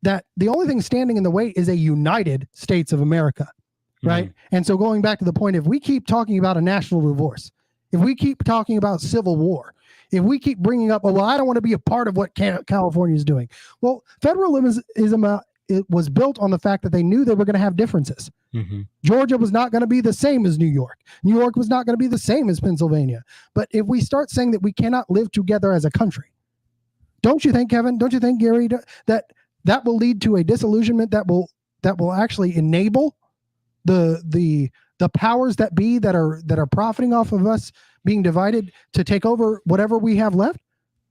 that the only thing standing in the way is a United States of America, right? Mm-hmm. And so going back to the point, if we keep talking about a national divorce, if we keep talking about civil war, if we keep bringing up, I don't want to be a part of what California is doing. Well, federalism it was built on the fact that they knew they were going to have differences. Mm-hmm. Georgia was not going to be the same as New York. New York was not going to be the same as Pennsylvania. But if we start saying that we cannot live together as a country, don't you think, Kevin? Don't you think, Gary, that will lead to a disillusionment that will actually enable the powers that be that are profiting off of us being divided to take over whatever we have left?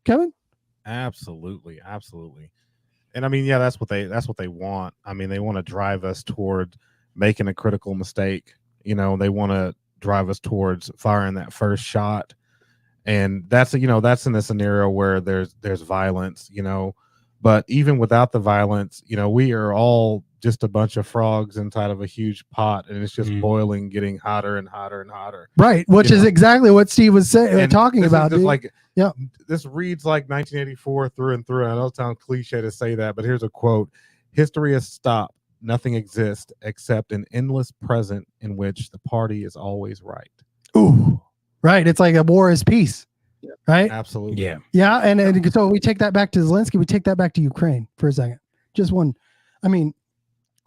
Kevin? Absolutely. And that's what they want. They want to drive us toward making a critical mistake. They want to drive us towards firing that first shot. And that's in a scenario where there's violence, but even without the violence, we are all just a bunch of frogs inside of a huge pot, and it's just boiling, getting hotter and hotter and hotter. Right. Which is exactly what Steve was talking about. This reads like 1984 through and through. I know it sounds cliche to say that, but here's a quote. History has stopped. Nothing exists except an endless present in which the party is always right. Ooh, right. It's like a war is peace. Yeah. Right. Absolutely. Yeah. Yeah. And so we take that back to Zelensky. We take that back to Ukraine for a second. Just one.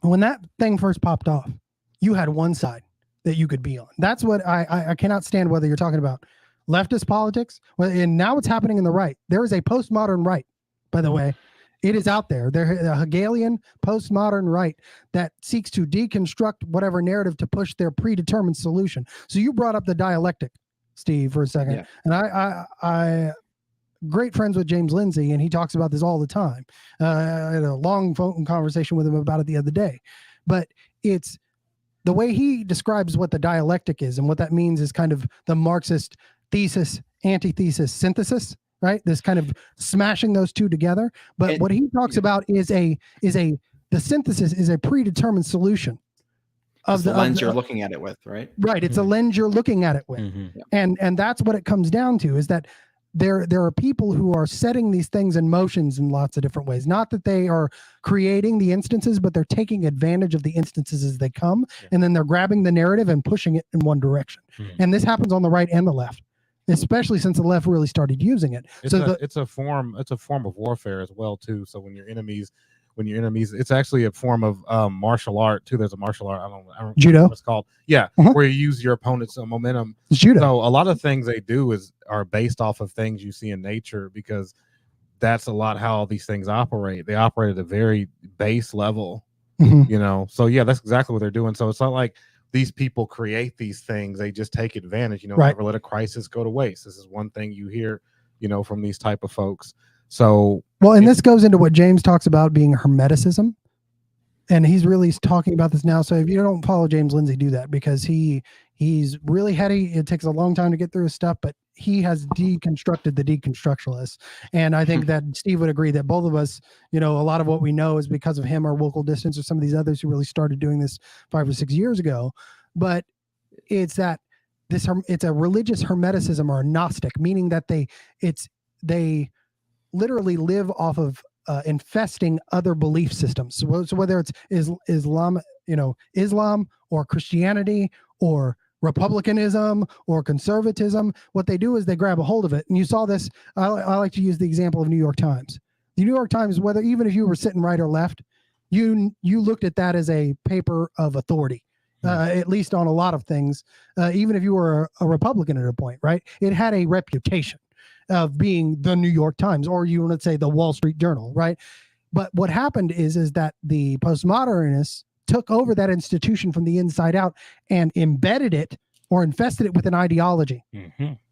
When that thing first popped off, you had one side that you could be on. That's what I cannot stand, whether you're talking about leftist politics, and now it's happening in the right. There is a postmodern right, by the way. It is out there. There's a Hegelian postmodern right that seeks to deconstruct whatever narrative to push their predetermined solution. So you brought up the dialectic, Steve, for a second. Yeah. And I great friends with James Lindsay, and he talks about this all the time. I had a long phone conversation with him about it the other day. But it's the way he describes what the dialectic is, and what that means is kind of the Marxist thesis, antithesis, synthesis, right? This kind of smashing those two together. But what he talks about is the synthesis is a predetermined solution of the lens you're looking at it with, right? Right. It's a lens you're looking at it with. Mm-hmm. And that's what it comes down to, is that there are people who are setting these things in motions in lots of different ways. Not that they are creating the instances, but they're taking advantage of the instances as they come, and then they're grabbing the narrative and pushing it in one direction. Mm-hmm. And this happens on the right and the left. especially since the left really started using it. It's a form of warfare as well too. So when your enemies, it's actually a form of martial art too. There's a martial art. I don't judo. know what it's called. Yeah, where you use your opponent's momentum. Judo. So a lot of things they do are based off of things you see in nature, because that's a lot how these things operate. They operate at a very base level, So yeah, that's exactly what they're doing. So it's not like these people create these things; they just take advantage. Never let a crisis go to waste. This is one thing you hear, from these type of folks. So and this goes into what James talks about being hermeticism, and he's really talking about this now. So if you don't follow James Lindsay, do that, because he's really heady. It takes a long time to get through his stuff, but he has deconstructed the deconstructionalists. And I think that Steve would agree that both of us, a lot of what we know is because of him or Local Distance or some of these others who really started doing this 5 or 6 years ago. But it's that it's a religious hermeticism or a Gnostic, meaning that they literally live off of infesting other belief systems. So whether it's Islam, Islam or Christianity or Republicanism or conservatism, what they do is they grab a hold of it. And you saw this. I like to use the example of New York Times. The New York Times, even if you were sitting right or left, you looked at that as a paper of authority, at least on a lot of things. Even if you were a Republican at a point, right? It had a reputation of being the New York Times, or you want to say the Wall Street Journal, right? But what happened is that the postmodernists took over that institution from the inside out and embedded it or infested it with an ideology,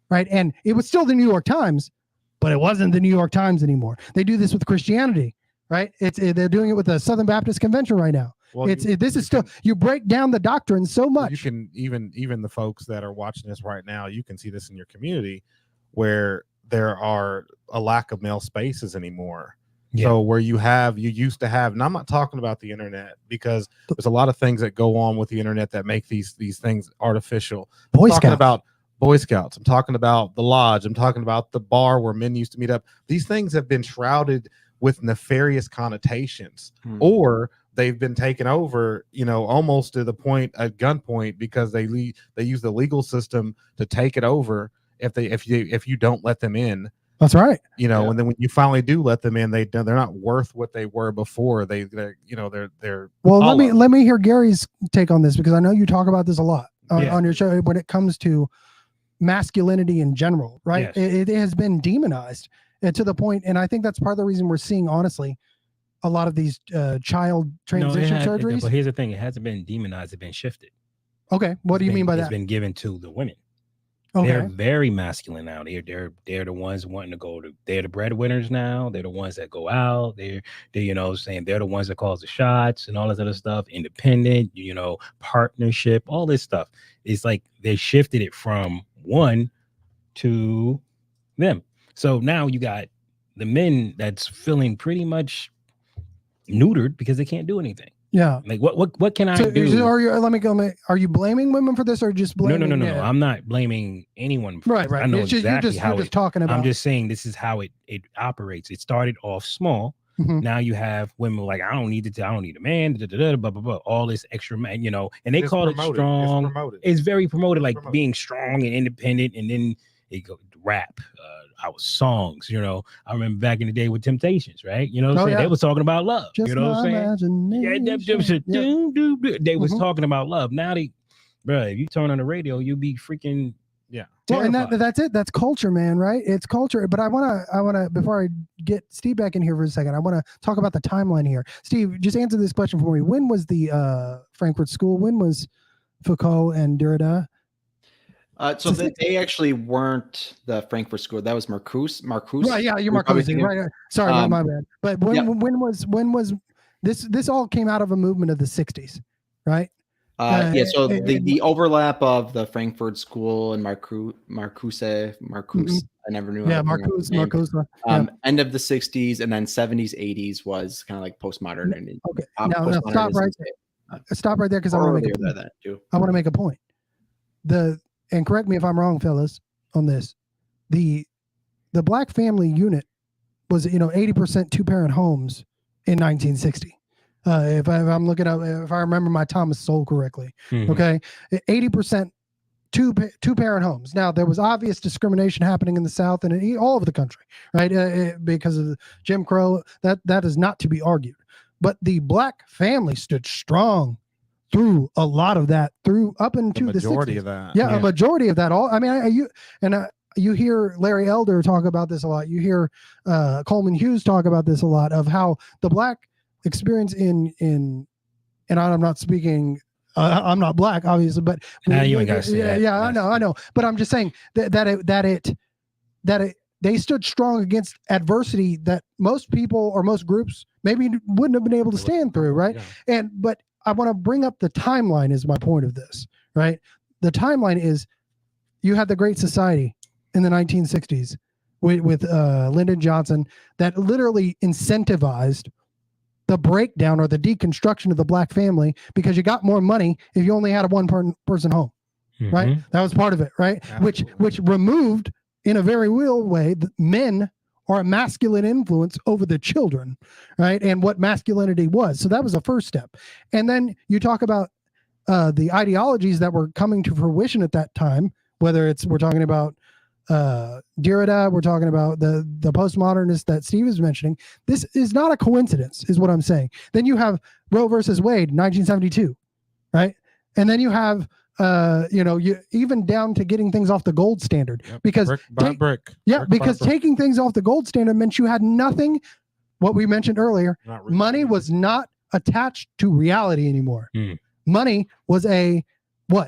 right? And it was still the New York Times, but it wasn't the New York Times anymore. They do this with Christianity, right? They're doing it with the Southern Baptist Convention right now. Well, you break down the doctrine so much. You can even the folks that are watching this right now, you can see this in your community where there are a lack of male spaces anymore. Yeah. So where you used to have, and I'm not talking about the internet, because there's a lot of things that go on with the internet that make these things artificial. I'm talking about Boy Scouts. I'm talking about the lodge. I'm talking about the bar where men used to meet up. These things have been shrouded with nefarious connotations, or they've been taken over, almost to the point at gunpoint, because they use the legal system to take it over if you don't let them in. That's right. And then when you finally do let them in, they're not worth what they were before. They're well. Hollow. Let me hear Gary's take on this, because I know you talk about this a lot on your show when it comes to masculinity in general, right? Yes. It has been demonized to the point, and I think that's part of the reason we're seeing, honestly, a lot of these child transition surgeries. But here's the thing: it hasn't been demonized; it's been shifted. Okay, what do you mean by that? It's been given to the women. Okay. They're very masculine now. They're the ones wanting to they're the breadwinners now. They're the ones that go out. They're saying they're the ones that calls the shots and all this other stuff. Independent, partnership, all this stuff. It's like they shifted it from one to them. So now you got the men that's feeling pretty much neutered because they can't do anything. Yeah. Like what can I do? Are you blaming women for this, or just blaming? No. I'm not blaming anyone. Right. I know exactly how you're just talking about. I'm just saying this is how it operates. It started off small. Mm-hmm. Now you have women like, I don't need a man, blah, blah, blah, all this extra man, and they call it strong. It's very promoted, like being strong and independent, and then it go rap. Our songs, I remember back in the day with Temptations, right? They was talking about love. Just what I'm saying? Yeah, they was talking about love. Now if you turn on the radio, you'll be freaking Well, and that's it. That's culture, man, right? It's culture. But I wanna before I get Steve back in here for a second, I wanna talk about the timeline here. Steve, just answer this question for me. When was the Frankfurt School? When was Foucault and Derrida? So they actually weren't the Frankfurt School. That was Marcuse. Right, yeah, you're Marcuse. Right. Sorry, my bad. But when was this all came out of a movement of the 60s, right? So the overlap of the Frankfurt School and Marcuse. Mm-hmm. I never knew. Yeah, Marcuse. End of the 60s, and then 70s, 80s was kind of like postmodern. Okay. Now stop right there. Stop right there, because I want to make a point. And correct me if I'm wrong, fellas, on this. The Black family unit was 80% two-parent homes in 1960. If I remember my Thomas Sowell correctly, okay, 80% two parent homes. Now, there was obvious discrimination happening in the South and all over the country, right? Because of Jim Crow. That is not to be argued. But the black family stood strong through a lot of that, through up into the majority 60s. of that. Yeah, a majority of that. You hear Larry Elder talk about this a lot. You hear Coleman Hughes talk about this a lot, of how the black experience in and I'm not speaking. I'm not black, obviously, but you ain't gotta say that. Yeah, I know. But I'm just saying that they stood strong against adversity that most people or most groups maybe wouldn't have been able to stand through, right? Yeah. But I want to bring up the timeline is my point of this, right? The timeline is you had the Great Society in the 1960s with Lyndon Johnson that literally incentivized the breakdown or the deconstruction of the black family because you got more money if you only had a one-person home, right? That was part of it, right? Absolutely. Which removed, in a very real way, the men are a masculine influence over the children, right? And what masculinity was. So that was the first step. And then you talk about the ideologies that were coming to fruition at that time, whether we're talking about Derrida, we're talking about the postmodernists that Steve is mentioning. This is not a coincidence, is what I'm saying. Then you have Roe versus Wade, 1972, right? And then you have you even down to getting things off the gold standard, because taking things off the gold standard meant you had nothing. What we mentioned earlier, money was not attached to reality anymore. Money was an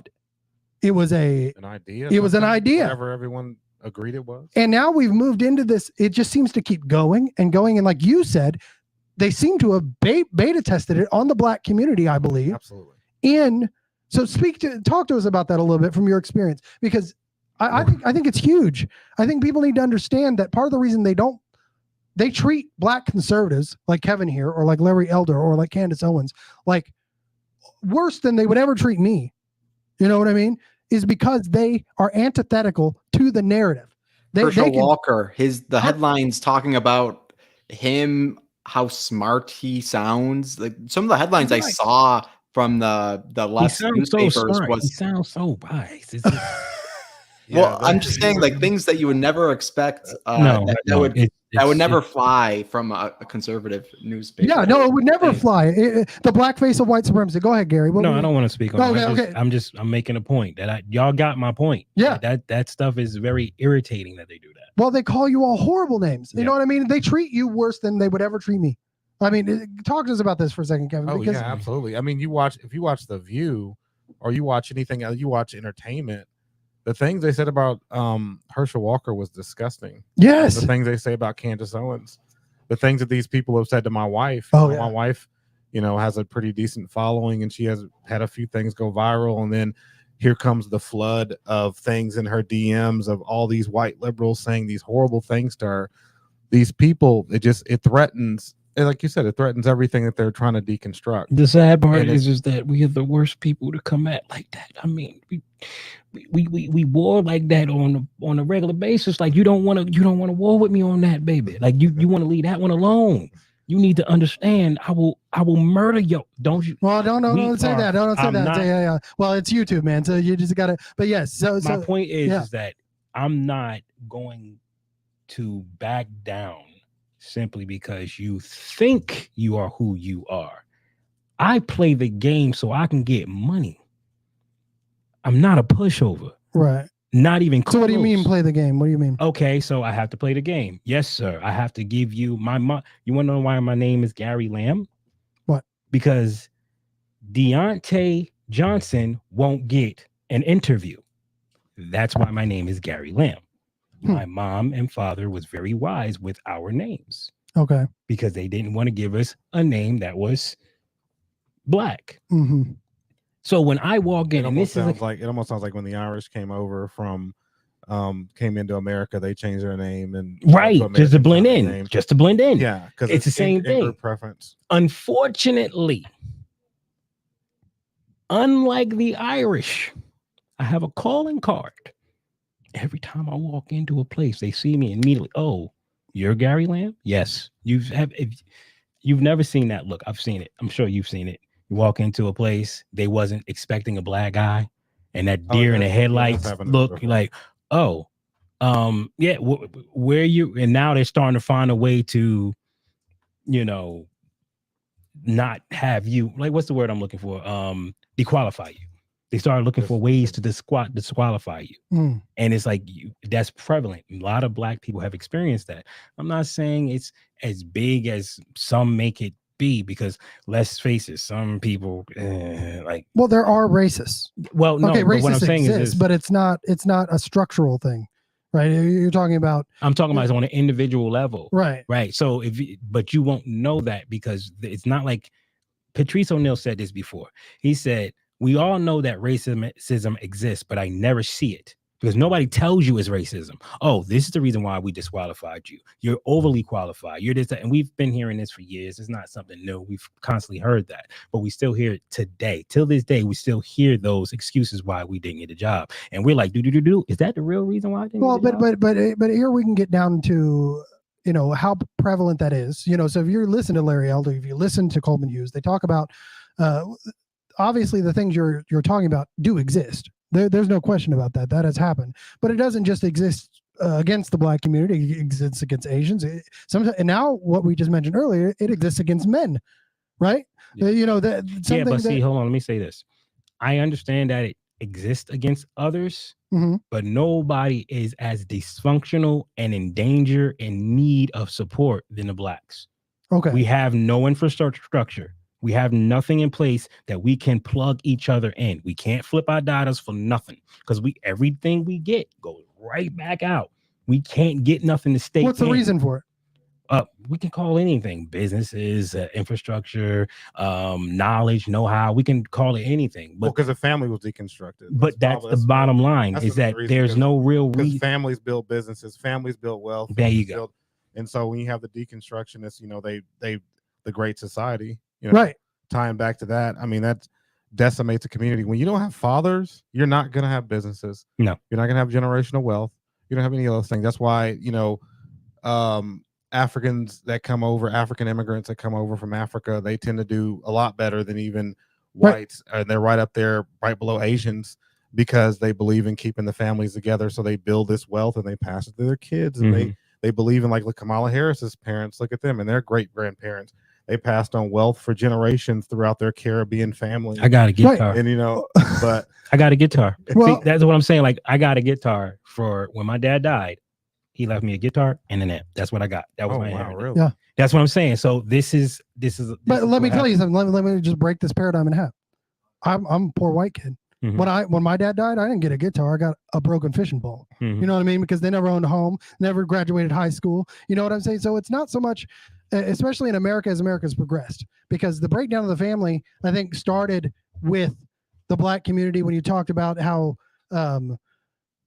idea. It was an idea. Whatever everyone agreed it was. And now we've moved into this. It just seems to keep going and going. And like you said, they seem to have beta tested it on the black community, I believe. Absolutely. So talk to us about that a little bit from your experience, because I think it's huge. I think people need to understand that part of the reason they treat black conservatives like Kevin here, or like Larry Elder, or like Candace Owens, like worse than they would ever treat me. You know what I mean? Is because they are antithetical to the narrative. Herschel Walker, the headlines talking about him, how smart he sounds. Like some of the headlines I saw from the left newspapers he sounds so wise. Well, I'm just saying, like, things that you would never expect. That would never fly from a conservative newspaper. Yeah, no, it would never fly. The blackface of white supremacy. Go ahead, Gary. I don't want to speak on that. I'm making a point that y'all got my point. Yeah, that stuff is very irritating that they do that. Well, they call you all horrible names. You know what I mean? They treat you worse than they would ever treat me. I mean, talk to us about this for a second, Kevin. Oh, yeah, absolutely. I mean, if you watch The View, or you watch anything else, you watch entertainment, the things they said about Herschel Walker was disgusting. Yes. The things they say about Candace Owens, the things that these people have said to my wife. My wife, has a pretty decent following, and she has had a few things go viral, and then here comes the flood of things in her DMs of all these white liberals saying these horrible things to her. These people, it threatens. And like you said, it threatens everything that they're trying to deconstruct. The sad part is that we are the worst people to come at like that. I mean, we war like that on a regular basis. Like you don't want to war with me on that, baby. Like you want to leave that one alone. You need to understand. I will murder you. Don't you? Well, don't say that. Don't say that. Yeah. Well, it's YouTube, man. So you just gotta. But yes. So my point is that I'm not going to back down simply because you think you are who you are. I play the game so I can get money. I'm not a pushover. Right. Not even close. So what do you mean play the game? What do you mean? Okay, so I have to play the game. Yes, sir. I have to give you my mom. You want to know why my name is Gary Lamb? What? Because Deontay Johnson won't get an interview. That's why my name is Gary Lamb. My mom and father was very wise with our names. Okay. Because they didn't want to give us a name that was black. Mm-hmm. So when I walk in, it almost sounds like when the Irish came over from came into America, they changed their name and just to blend in. Just to blend in. Yeah, because it's the same thing. Group preference. Unfortunately, unlike the Irish, I have a calling card. Every time I walk into a place, they see me immediately. Oh, you're Gary Lamb? Yes. You've never seen that look. I've seen it. I'm sure you've seen it. You walk into a place, they wasn't expecting a black guy, and that deer in the headlights look like, oh, yeah, where you, and now they're starting to find a way to, you know, not have you, like, what's the word I'm looking for? Dequalify you. They started looking for ways to disqualify you. And it's like, that's prevalent. A lot of Black people have experienced that. I'm not saying it's as big as some make it be, because let's face it, some people well, there are racists. Well, no, okay, but what I'm saying is but it's not a structural thing, right? You're talking about, I'm talking about it's on an individual level, right? So but you won't know that, because it's not like Patrice O'Neal said this before. He said, we all know that racism exists, but I never see it, because nobody tells you it's racism. Oh, this is the reason why we disqualified you. You're overly qualified. You're this, that. And we've been hearing this for years. It's not something new. We've constantly heard that, but we still hear it today. Till this day, we still hear those excuses why we didn't get a job. And we're like, is that the real reason why I didn't get a job? But here we can get down to, you know, how prevalent that is. You know, so if you listen to Larry Elder, if you listen to Coleman Hughes, they talk about, obviously the things you're talking about do exist. There's no question about that. That has happened, but it doesn't just exist against the Black community. It exists against Asians. Sometimes, and now what we just mentioned earlier, it exists against men, right? Yeah. You know that. Yeah, but see, hold on. Let me say this. I understand that it exists against others, but nobody is as dysfunctional and in danger and need of support than the Blacks. Okay, we have no infrastructure. We have nothing in place that we can plug each other in. We can't flip our datas for nothing, because everything we get goes right back out. We can't get nothing to stay. What's the reason for it? We can call anything: businesses, infrastructure, knowledge, know-how. We can call it anything. But because the family was deconstructed. But that's the bottom line, is that there's no real reason. Families build businesses, families build wealth. There you go. And so when you have the deconstructionists, you know, they the Great Society, you know, right, tying back to that. I mean, that decimates a community. When you don't have fathers, you're not going to have businesses. No, you're not going to have generational wealth. You don't have any of those things. That's why, you know, African immigrants that come over from Africa, they tend to do a lot better than even whites. Right. And they're right up there, right below Asians, because they believe in keeping the families together. So they build this wealth and they pass it to their kids. And they believe in, like Kamala Harris's parents, look at them and their great grandparents. They passed on wealth for generations throughout their Caribbean family. I got a guitar. And, you know, but I got a guitar. Well, see, that's what I'm saying. Like, I got a guitar for when my dad died. He left me a guitar and an amp. That's what I got. That was my inheritance. Really? Yeah. That's what I'm saying. So this is. But let me tell you something. Let me just break this paradigm in half. I'm a poor white kid. When my dad died, I didn't get a guitar. I got a broken fishing pole. You know what I mean? Because they never owned a home, never graduated high school. You know what I'm saying? So it's not so much, especially in America, as America's progressed, because the breakdown of the family, I think, started with the Black community when you talked about how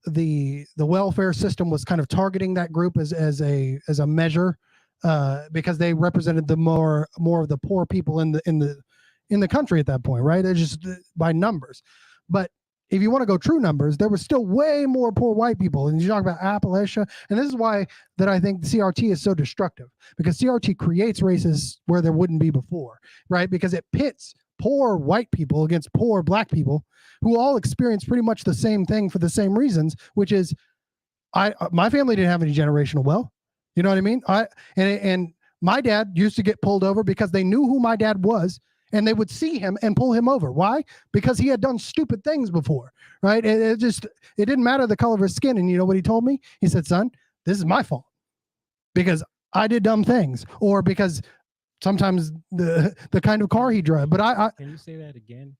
the welfare system was kind of targeting that group as a measure, because they represented the more of the poor people in the country at that point, right? They're just by numbers. But if you want to go true numbers, there was still way more poor white people. And you talk about Appalachia, and this is why that I think CRT is so destructive, because CRT creates races where there wouldn't be before, right? Because it pits poor white people against poor Black people who all experience pretty much the same thing for the same reasons, which is my family didn't have any generational wealth. You know what I mean? And my dad used to get pulled over because they knew who my dad was, and they would see him and pull him over. Why? Because he had done stupid things before, right? It didn't matter the color of his skin. And you know what he told me? He said, son, this is my fault because I did dumb things, or because sometimes the kind of car he drove. But Can you say that again?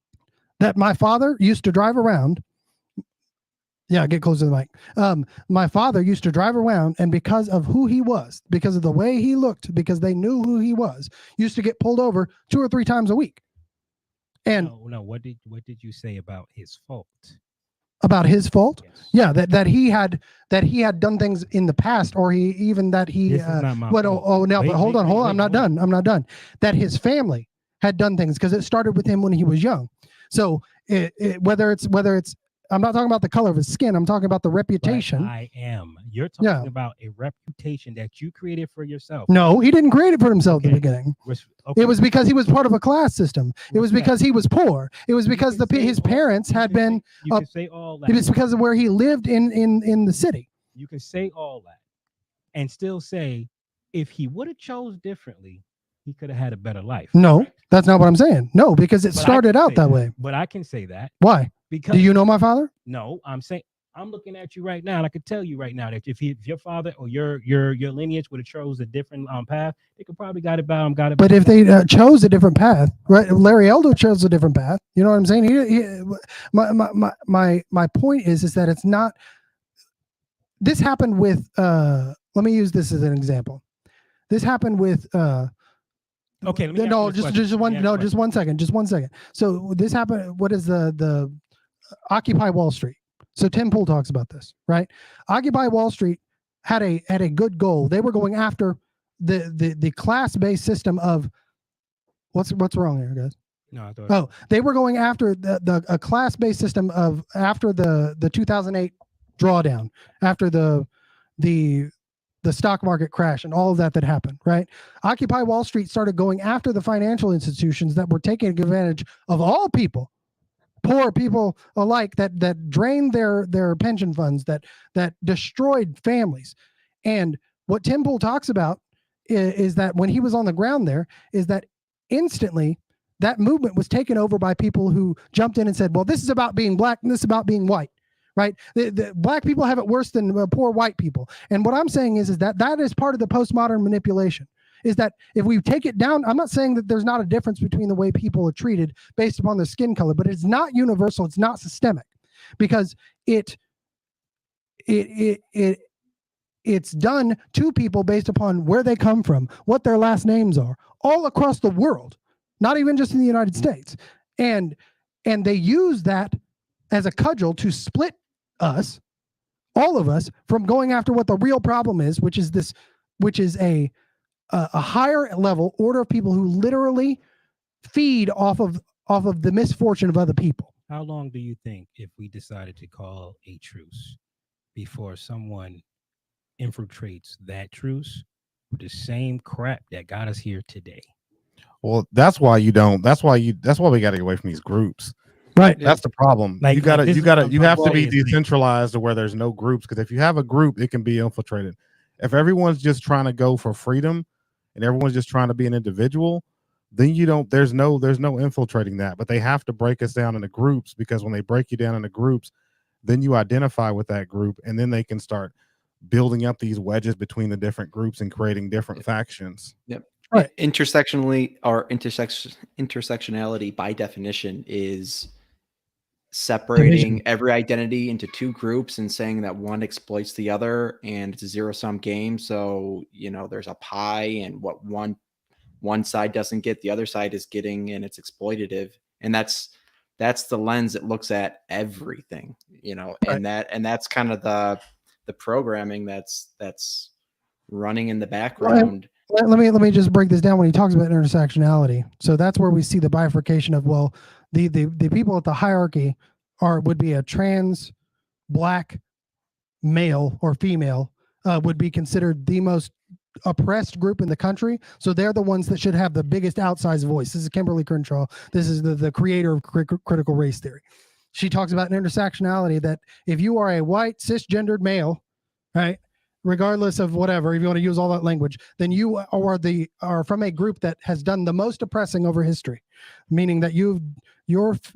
That my father used to drive around. Yeah, get close to the mic. My father used to drive around, and because of who he was, because of the way he looked, because they knew who he was, used to get pulled over 2 or 3 times a week. And no, what did you say about his fault? About his fault? Yes. Yeah, that he had done things in the past, or he even that he. This is not my but fault. But hold on. I'm not done. That his family had done things, because it started with him when he was young. So whether it's I'm not talking about the color of his skin. I'm talking about the reputation. But I am. You're talking about a reputation that you created for yourself. No, he didn't create it for himself at the beginning. It was because he was part of a class system. It was because he was poor. It was because his parents had been. You can say all that. It was because of where he lived in the city. You can say all that, and still say, if he would have chose differently, he could have had a better life. No, that's not what I'm saying. No, because it started out that way. But I can say that. Why? Because do you know my father? No, I'm saying. I'm looking at you right now, and I could tell you right now that if your father or your lineage would have chose a different path, they could probably got it. But if they chose a different path, right? Larry Elder chose a different path. You know what I'm saying? My point is that it's not. This happened with. Let me use this as an example. This happened with. Okay. Just one second. So this happened. What is the Occupy Wall Street? So Tim Pool talks about this, right? Occupy Wall Street had a good goal. They were going after the class-based system of what's wrong here, guys? No, I thought. They were going after a class-based system of after the 2008 drawdown, after the stock market crash and all of that happened, right? Occupy Wall Street started going after the financial institutions that were taking advantage of all people. Poor people alike that drained their pension funds, that destroyed families. And what Tim Pool talks about is that when he was on the ground there, is that instantly that movement was taken over by people who jumped in and said, well, this is about being black and this is about being white, right? The black people have it worse than poor white people. And what I'm saying is that is part of the postmodern manipulation. Is that if we take it down, I'm not saying that there's not a difference between the way people are treated based upon their skin color, but it's not universal. It's not systemic, because it's done to people based upon where they come from, what their last names are, all across the world, not even just in the United States. And they use that as a cudgel to split us, all of us, from going after what the real problem is, which is a higher level order of people who literally feed off of the misfortune of other people. How long do you think, if we decided to call a truce, before someone infiltrates that truce with the same crap that got us here today? Well, that's why we got to get away from these groups. Right. That's the problem. You have to be decentralized to where there's no groups, because if you have a group, it can be infiltrated. If everyone's just trying to go for freedom and everyone's just trying to be an individual, then there's no infiltrating that. But they have to break us down into groups, because when they break you down into groups, then you identify with that group, and then they can start building up these wedges between the different groups and creating different factions. Yep. Right. Intersectionality by definition is separating every identity into two groups and saying that one exploits the other, and it's a zero-sum game. So, there's a pie, and what one side doesn't get, the other side is getting, and it's exploitative. And that's the lens that looks at everything, right. and that's kind of the programming that's running in the background. Let me just break this down when he talks about intersectionality. So that's where we see the bifurcation of, well, the people at the hierarchy would be a trans black male or female would be considered the most oppressed group in the country. So they're the ones that should have the biggest outsized voice. This is Kimberly Crenshaw. This is the creator of critical race theory. She talks about an intersectionality that if you are a white cisgendered male, right, regardless of whatever, if you want to use all that language, then you are from a group that has done the most oppressing over history, meaning that your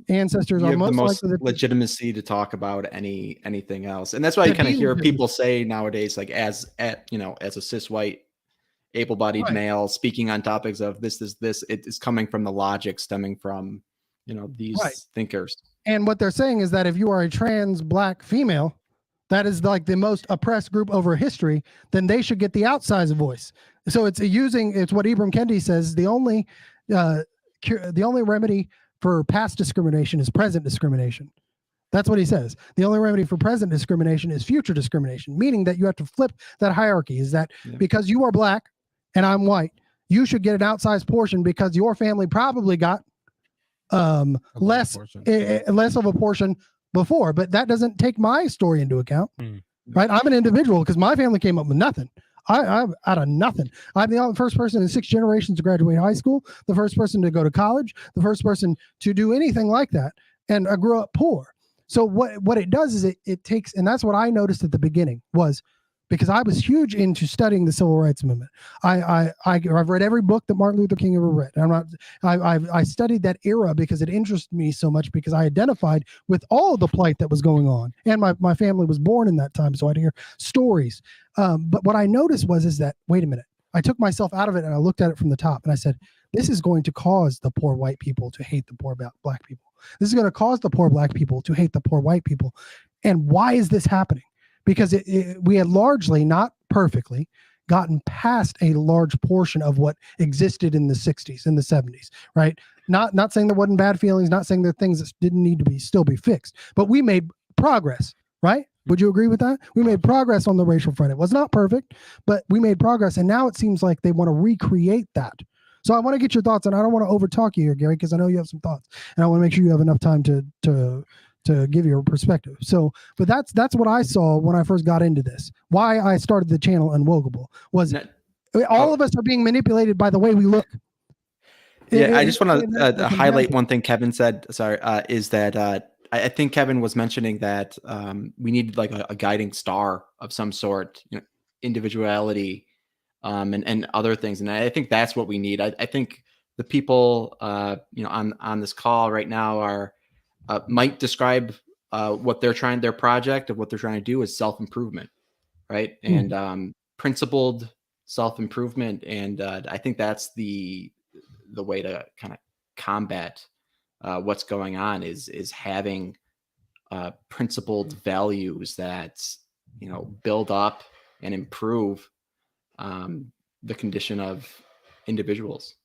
ancestors are most likely legitimacy to talk about anything else. And that's why you kind of hear people say nowadays, like as a cis white able-bodied right. male speaking on topics of this, it is coming from the logic stemming from these right. thinkers. And what they're saying is that if you are a trans black female that is like the most oppressed group over history, then they should get the outsized voice. So it's what Ibram Kendi says, the only remedy for past discrimination is present discrimination. That's what he says. The only remedy for present discrimination is future discrimination, meaning that you have to flip that hierarchy. Is that because you are black and I'm white, you should get an outsized portion because your family probably got less of a portion before, but that doesn't take my story into account, right? I'm an individual because my family came up with nothing. I'm out of nothing. I'm the first person in 6 generations to graduate high school, the first person to go to college, the first person to do anything like that. And I grew up poor. So what it does is it takes, and that's what I noticed at the beginning was, because I was huge into studying the civil rights movement. I've read every book that Martin Luther King ever read. I studied that era because it interested me so much, because I identified with all the plight that was going on. And my family was born in that time, so I'd hear stories. But what I noticed is that, wait a minute, I took myself out of it and I looked at it from the top and I said, this is going to cause the poor white people to hate the poor black people. This is going to cause the poor black people to hate the poor white people. And why is this happening? Because we had largely, not perfectly, gotten past a large portion of what existed in the 60s and the 70s, right? Not saying there wasn't bad feelings, not saying there are things that didn't need to still be fixed, but we made progress, right? Would you agree with that? We made progress on the racial front. It was not perfect, but we made progress. And now it seems like they want to recreate that. So I want to get your thoughts, and I don't want to overtalk you here, Gary, because I know you have some thoughts, and I want to make sure you have enough time to give your perspective. So, but that's what I saw when I first got into this. Why I started the channel UnWokable was all of us are being manipulated by the way we look. Yeah, I just want to highlight one thing Kevin said. Sorry, is that I think Kevin was mentioning that we need like a guiding star of some sort, individuality, and other things. And I think that's what we need. I think the people on this call right now are might describe what they're trying, their project of what they're trying to do is self-improvement, right? And principled self-improvement. And I think that's the way to kind of combat what's going on is having principled values that, build up and improve the condition of individuals.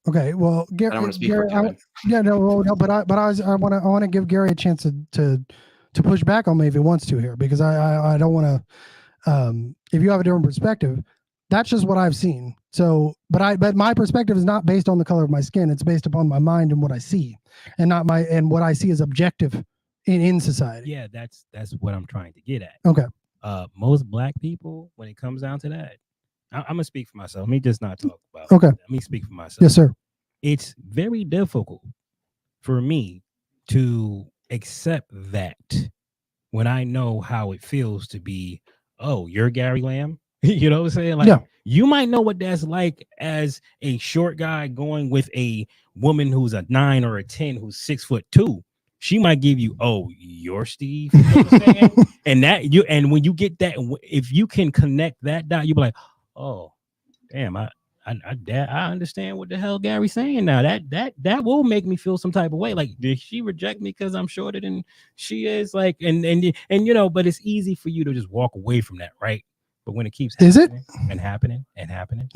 Okay, well, Gary, I don't want to speak for Kevin. But I want to give Gary a chance to push back on me if he wants to here, because I don't want to. If you have a different perspective, that's just what I've seen. So, but my perspective is not based on the color of my skin. It's based upon my mind and what I see, and what I see is objective in society. Yeah, that's what I'm trying to get at. Okay. Most black people, when it comes down to that, I'm gonna speak for myself. Let me just not talk about. Okay. Let me speak for myself. Yes, sir. It's very difficult for me to accept that when I know how it feels to be, oh, you're Gary Lamb. You know what I'm saying? Like, you might know what that's like as a short guy going with a woman who's a 9 or a 10 who's 6'2". She might give you, oh, you're Steve. You know what I'm saying? And when you get that, if you can connect that dot, you'll be like, oh, damn, I understand what the hell Gary's saying now. That will make me feel some type of way. Like, did she reject me because I'm shorter than she is? Like, and but it's easy for you to just walk away from that, right? But when it keeps happening and happening,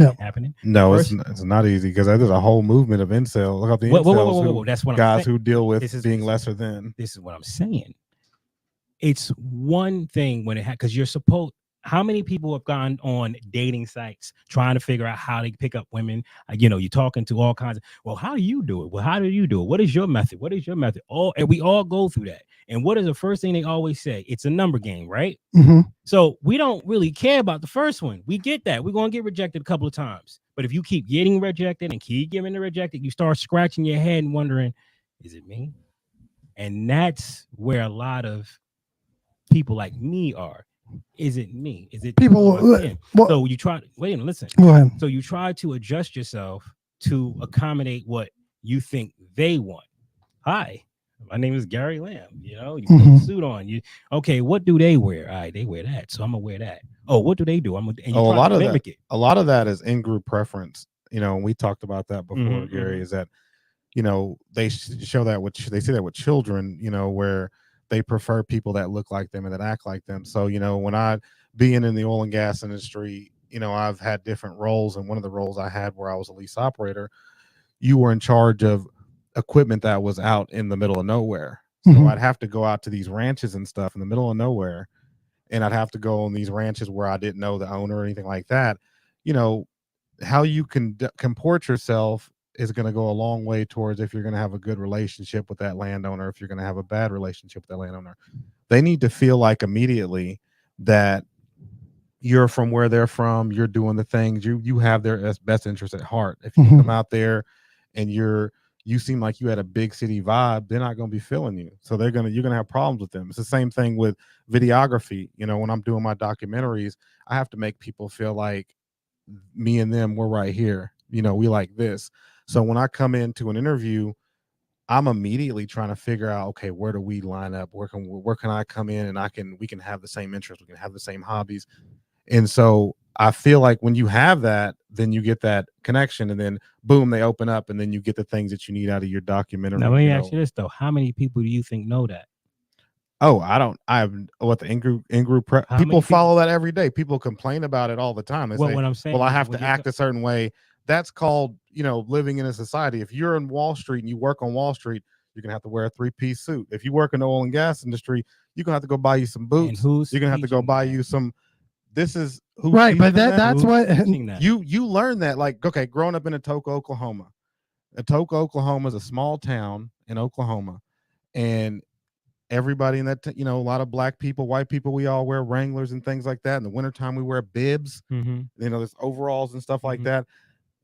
no, it's not easy, because there's a whole movement of incel. Look up the incels. That's what guys who deal with being lesser than. This is what I'm saying. It's one thing when because you're supposed. How many people have gone on dating sites trying to figure out how to pick up women? You're talking to all kinds of, well, how do you do it? Well, how do you do it? What is your method? What is your method? And we all go through that. And what is the first thing they always say? It's a number game, right? Mm-hmm. So we don't really care about the first one. We get that. We're going to get rejected a couple of times. But if you keep getting rejected and keep getting rejected, you start scratching your head and wondering, is it me? And that's where a lot of people like me are. Is it me? Is it people? So you try. Wait and listen. Go ahead. So you try to adjust yourself to accommodate what you think they want. Hi, my name is Gary Lamb. You put a suit on. Okay? What do they wear? All right, they wear that, so I'm gonna wear that. Oh, what do they do? A lot of that is in-group preference. And we talked about that before, Gary. Is that they show that they see that with children. Where they prefer people that look like them and that act like them. So, when being in the oil and gas industry, I've had different roles. And one of the roles I had where I was a lease operator, you were in charge of equipment that was out in the middle of nowhere. So I'd have to go out to these ranches and stuff in the middle of nowhere. And I'd have to go on these ranches where I didn't know the owner or anything like that. How you can comport yourself is going to go a long way towards if you're going to have a good relationship with that landowner, if you're going to have a bad relationship with that landowner. They need to feel like immediately that you're from where they're from, you're doing the things, you have their best interest at heart. If you come out there and you seem like you had a big city vibe, they're not going to be feeling you. So you're going to have problems with them. It's the same thing with videography. You know, when I'm doing my documentaries, I have to make people feel like me and them, we're right here. You know, we like this. So when I come into an interview, I'm immediately trying to figure out, okay, where do we line up? Where can I come in and we can have the same interests, we can have the same hobbies. And so I feel like when you have that, then you get that connection, and then boom, they open up, and then you get the things that you need out of your documentary. Now let me ask you this though: how many people do you think know that? Oh, what the in-group prep people follow that every day. People complain about it all the time. They say, what I'm saying, well, I have to act a certain way. That's called, living in a society. If you're in Wall Street and you work on Wall Street, you're gonna have to wear a 3-piece suit. If you work in the oil and gas industry, you're gonna have to go buy you some boots. You're gonna have to go buy you some. This is who's right, but that's what you learn that. Like, okay, growing up in Atoka, Oklahoma. Atoka, Oklahoma is a small town in Oklahoma, and everybody in that, a lot of black people, white people, we all wear Wranglers and things like that. In the wintertime, we wear bibs, there's overalls and stuff like that.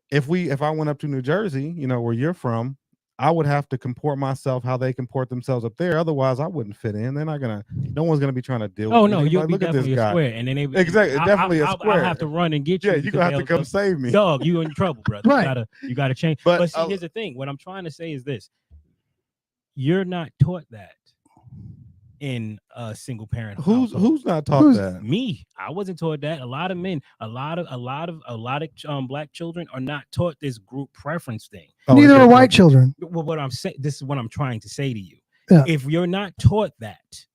If I went up to New Jersey, where you're from, I would have to comport myself how they comport themselves up there. Otherwise, I wouldn't fit in. They're not no one's gonna be trying to deal with me. Oh no, you'll like, be look definitely at this a guy. square, and then exactly definitely a square. I'll have to run and get you. Yeah, you're gonna have to come save me, dog. You in trouble, brother. Right. You gotta change. But see, here's the thing. What I'm trying to say is this: you're not taught that in a single parent. Who's not taught that? Me. I wasn't taught that. A lot of men, a lot of black children are not taught this group preference thing. Neither are white children. Well, what I'm saying, this is what I'm trying to say to you. Yeah. If you're not taught that,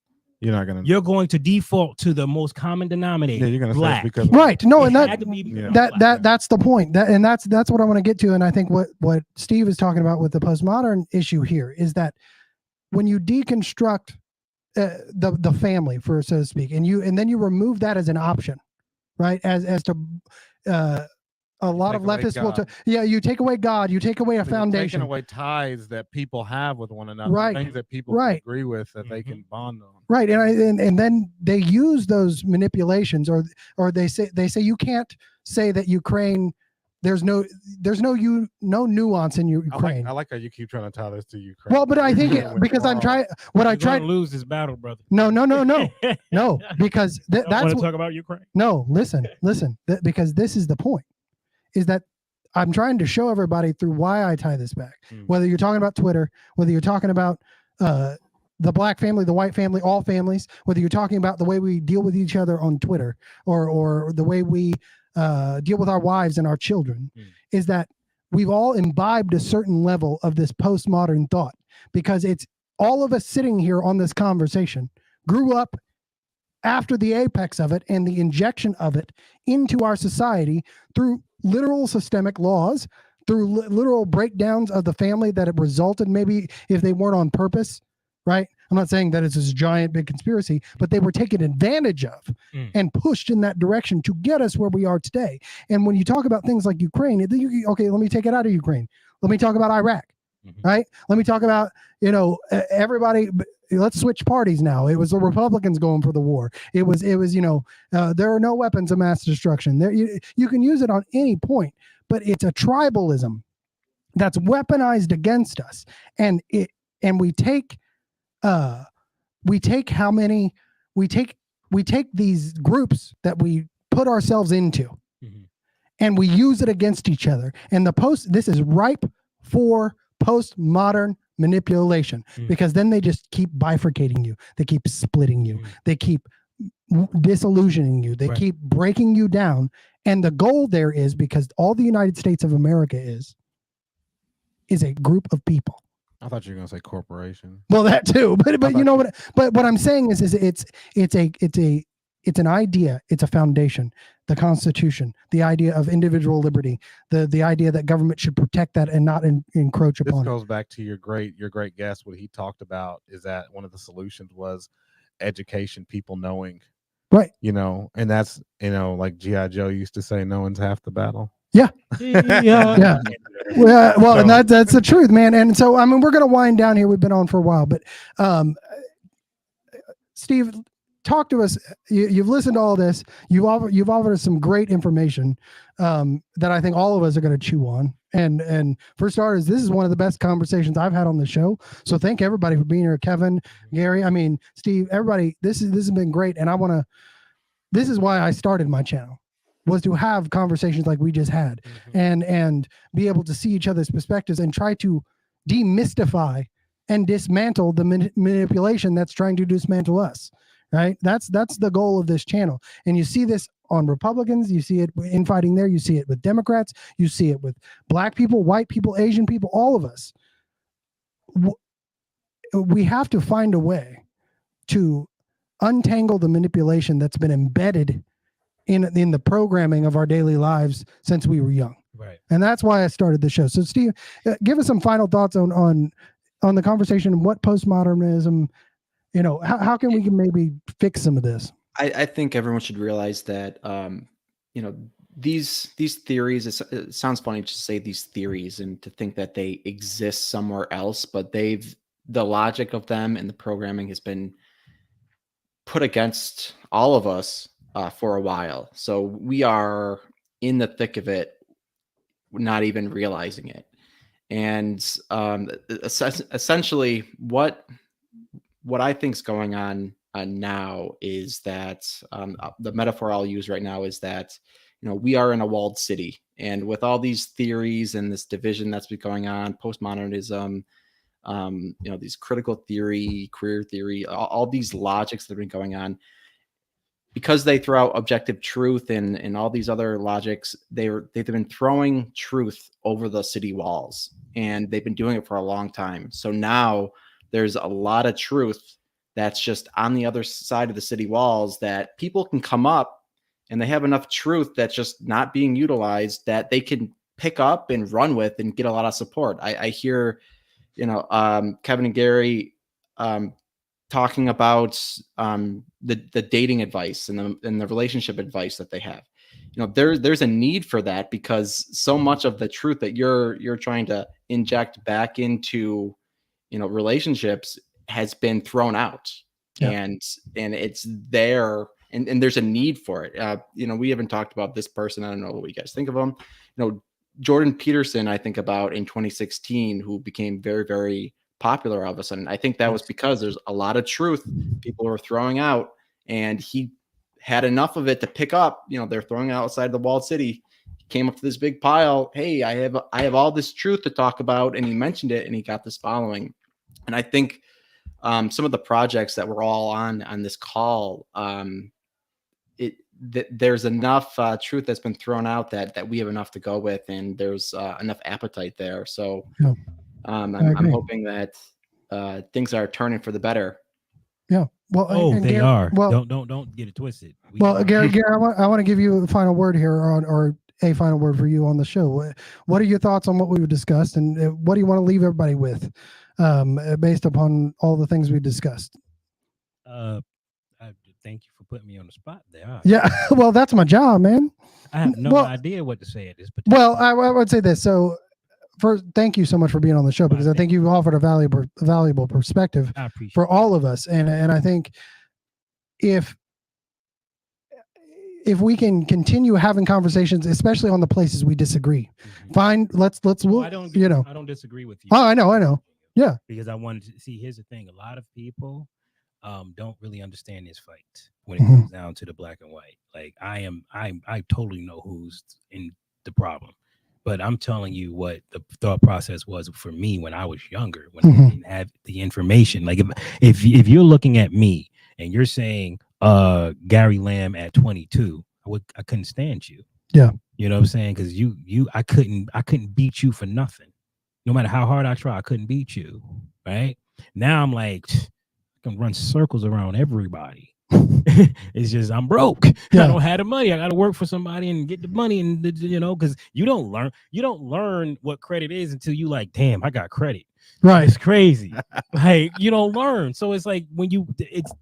you're going to default to the most common denominator. Yeah, you're going to black. say it's because right. No, and that's the point. That's what I want to get to. And I think what Steve is talking about with the postmodern issue here is that when you deconstruct the family, so to speak, and then you remove that as an option, right? As to a lot of leftists will you take away God, you take away a foundation, taking away ties that people have with one another, right? Things that people can agree with, that they can bond on, right? And then they use those manipulations, or they say you can't say that Ukraine. There's no nuance in Ukraine. I like how you keep trying to tie this to Ukraine. Well, but I think because I'm trying. What I tried to lose this battle, brother. No, because that's want to talk about Ukraine. No, listen. Because this is the point, is that I'm trying to show everybody through why I tie this back. Whether you're talking about Twitter, whether you're talking about the black family, the white family, all families, whether you're talking about the way we deal with each other on Twitter, or the way we deal with our wives and our children, is that we've all imbibed a certain level of this postmodern thought, because it's all of us sitting here on this conversation grew up after the apex of it and the injection of it into our society through literal systemic laws, through literal breakdowns of the family that have resulted, maybe if they weren't on purpose, right? I'm not saying that it's this giant big conspiracy, but they were taken advantage of and pushed in that direction to get us where we are today. And when you talk about things like Ukraine, okay, let me take it out of Ukraine. Let me talk about Iraq, right? Let me talk about, everybody. Let's switch parties now. It was the Republicans going for the war. It was there are no weapons of mass destruction. There, you can use it on any point, but it's a tribalism that's weaponized against us, and we take these groups that we put ourselves into, and we use it against each other. And this is ripe for postmodern manipulation, because then they just keep bifurcating you. They keep splitting you. They keep disillusioning you. They keep breaking you down. And the goal there is, because all the United States of America is a group of people. I thought you were going to say corporation. Well, that too, but you know what? But what I'm saying is it's an idea. It's a foundation. The Constitution, the idea of individual liberty, the idea that government should protect that and not encroach upon it. This goes back to your great guest. What he talked about is that one of the solutions was education, people knowing, right? And that's like G.I. Joe used to say, knowing's half the battle. Yeah. Yeah. Well, and that's the truth, man. And so, I mean, we're going to wind down here. We've been on for a while, but Steve, talk to us. You've listened to all this. You've offered us some great information that I think all of us are going to chew on. And for starters, this is one of the best conversations I've had on the show. So thank everybody for being here. Kevin, Gary, I mean, Steve, everybody, this has been great. And this is why I started my channel, was to have conversations like we just had, and be able to see each other's perspectives and try to demystify and dismantle the manipulation that's trying to dismantle us. Right? That's the goal of this channel. And you see this on Republicans, you see it infighting there, you see it with Democrats, you see it with black people, white people, Asian people, all of us. We have to find a way to untangle the manipulation that's been embedded in the programming of our daily lives since we were young. Right. And that's why I started the show. So Steve, give us some final thoughts on the conversation of what postmodernism, how can we maybe fix some of this? I think everyone should realize that, these theories, it sounds funny to say these theories and to think that they exist somewhere else, but the logic of them and the programming has been put against all of us for a while. So we are in the thick of it, not even realizing it. And essentially what I think is going on now is that the metaphor I'll use right now is that, we are in a walled city, and with all these theories and this division that's been going on, postmodernism, these critical theory, queer theory, all these logics that have been going on, because they throw out objective truth and all these other logics, they've been throwing truth over the city walls, and they've been doing it for a long time. So now there's a lot of truth that's just on the other side of the city walls that people can come up, and they have enough truth that's just not being utilized that they can pick up and run with and get a lot of support. I hear, Kevin and Gary talking about the dating advice and the relationship advice that they have. There's a need for that, because so much of the truth that you're trying to inject back into relationships has been thrown out. Yeah. and it's there, and there's a need for it. We haven't talked about this person. I don't know what you guys think of him. Jordan Peterson, I think about in 2016, who became very, very popular all of a sudden. I think that was because there's a lot of truth people were throwing out, and he had enough of it to pick up. They're throwing it outside the walled city. He came up to this big pile. Hey, I have all this truth to talk about, and he mentioned it, and he got this following. And I think some of the projects that we're all on this call, there's enough truth that's been thrown out that we have enough to go with, and there's enough appetite there. So I'm hoping that things are turning for the better. Yeah. Well, they Gary, are. Well, don't get it twisted. Gary, I want to give you a final word here, or a final word for you on the show. What are your thoughts on what we've discussed, and what do you want to leave everybody with, based upon all the things we discussed? Thank you for putting me on the spot there. Yeah, well, that's my job, man. I have no idea what to say at this point. Well, I would say this. So, first, thank you so much for being on the show, because I think you've offered a valuable perspective for all of us, and I think if we can continue having conversations, especially on the places we disagree, fine. Let's. I don't disagree with you. Oh, I know. Yeah, because I wanted to see. Here's the thing: a lot of people don't really understand this fight when it comes down to the black and white. Like I totally know who's in the problem, but I'm telling you what the thought process was for me when I was younger, when I didn't have the information. Like if you're looking at me and you're saying Gary Lamb at 22, I couldn't stand you. Yeah, you know what I'm saying? Because I couldn't beat you for nothing. No matter how hard I try, I couldn't beat you. Right now, I'm like, can run circles around everybody. It's just I'm broke. Yeah. I don't have the money. I got to work for somebody and get the money, and because you don't learn what credit is until you like, damn, I got credit. Right? It's crazy. Like you don't learn. So it's like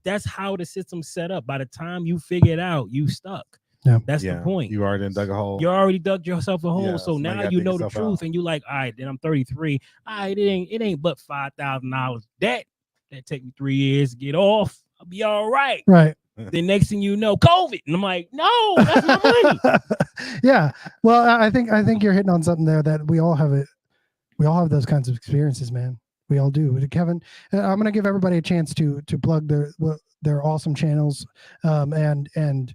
that's how the system's set up. By the time you figure it out, you stuck. Yeah. That's the point. You already dug a hole. You already dug yourself a hole. Yeah, so now now you you gotta dig know the yourself truth, out. and you like, all right, then I'm 33. All right, it ain't but $5,000 debt. That take me 3 years to get off. I'll be all right. Right. The next thing you know, COVID. And I'm like, no, that's my money. Yeah. Well, I think you're hitting on something there that we all have it. We all have those kinds of experiences, man. We all do. Kevin, I'm going to give everybody a chance to plug their awesome channels, and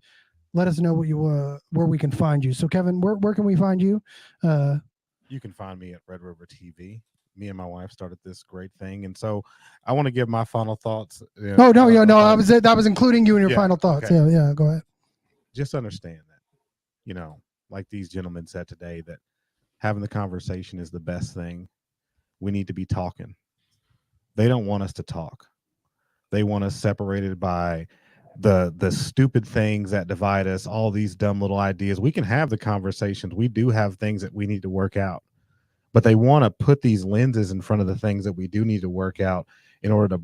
let us know what you where we can find you. So, Kevin, where can we find you? You can find me at Red River TV. Me and my wife started this great thing, and so I want to give my final thoughts. No. I was including you in your final thoughts. Okay. Yeah. Go ahead. Just understand that, like these gentlemen said today, that having the conversation is the best thing. We need to be talking. They don't want us to talk. They want us separated by the stupid things that divide us, all these dumb little ideas. We can have the conversations. We do have things that we need to work out. But they want to put these lenses in front of the things that we do need to work out in order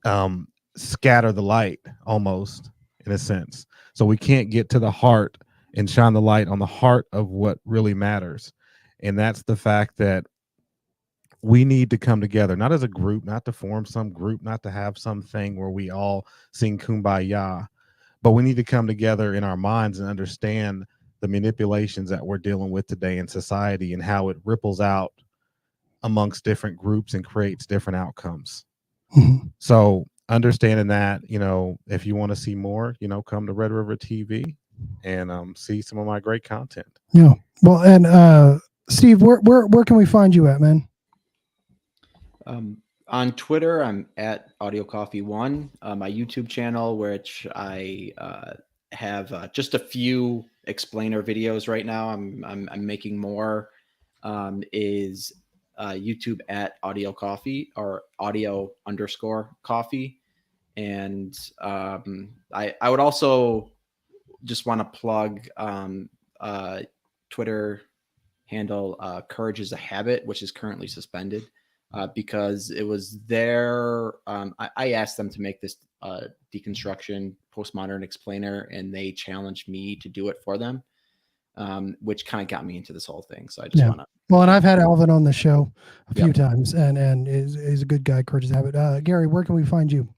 to scatter the light, almost, in a sense. So we can't get to the heart and shine the light on the heart of what really matters. And that's the fact that we need to come together, not as a group, not to form some group, not to have something where we all sing Kumbaya, but we need to come together in our minds and understand the manipulations that we're dealing with today in society and how it ripples out amongst different groups and creates different outcomes. Mm-hmm. So understanding that, if you want to see more, come to Red River TV and see some of my great content. Yeah. Well, and Steve, where can we find you at, man? On Twitter, I'm at AudioCoffee1. My YouTube channel, which I have just a few explainer videos right now. I'm making more. Is YouTube at Audio Coffee or audio_coffee. And I would also just want to plug Twitter handle Courage is a Habit, which is currently suspended. Because it was there. I asked them to make this deconstruction postmodern explainer, and they challenged me to do it for them, which kind of got me into this whole thing. So I just want to. Well, and I've had Alvin on the show a few times, and is a good guy, Curtis Abbott. Gary, where can we find you?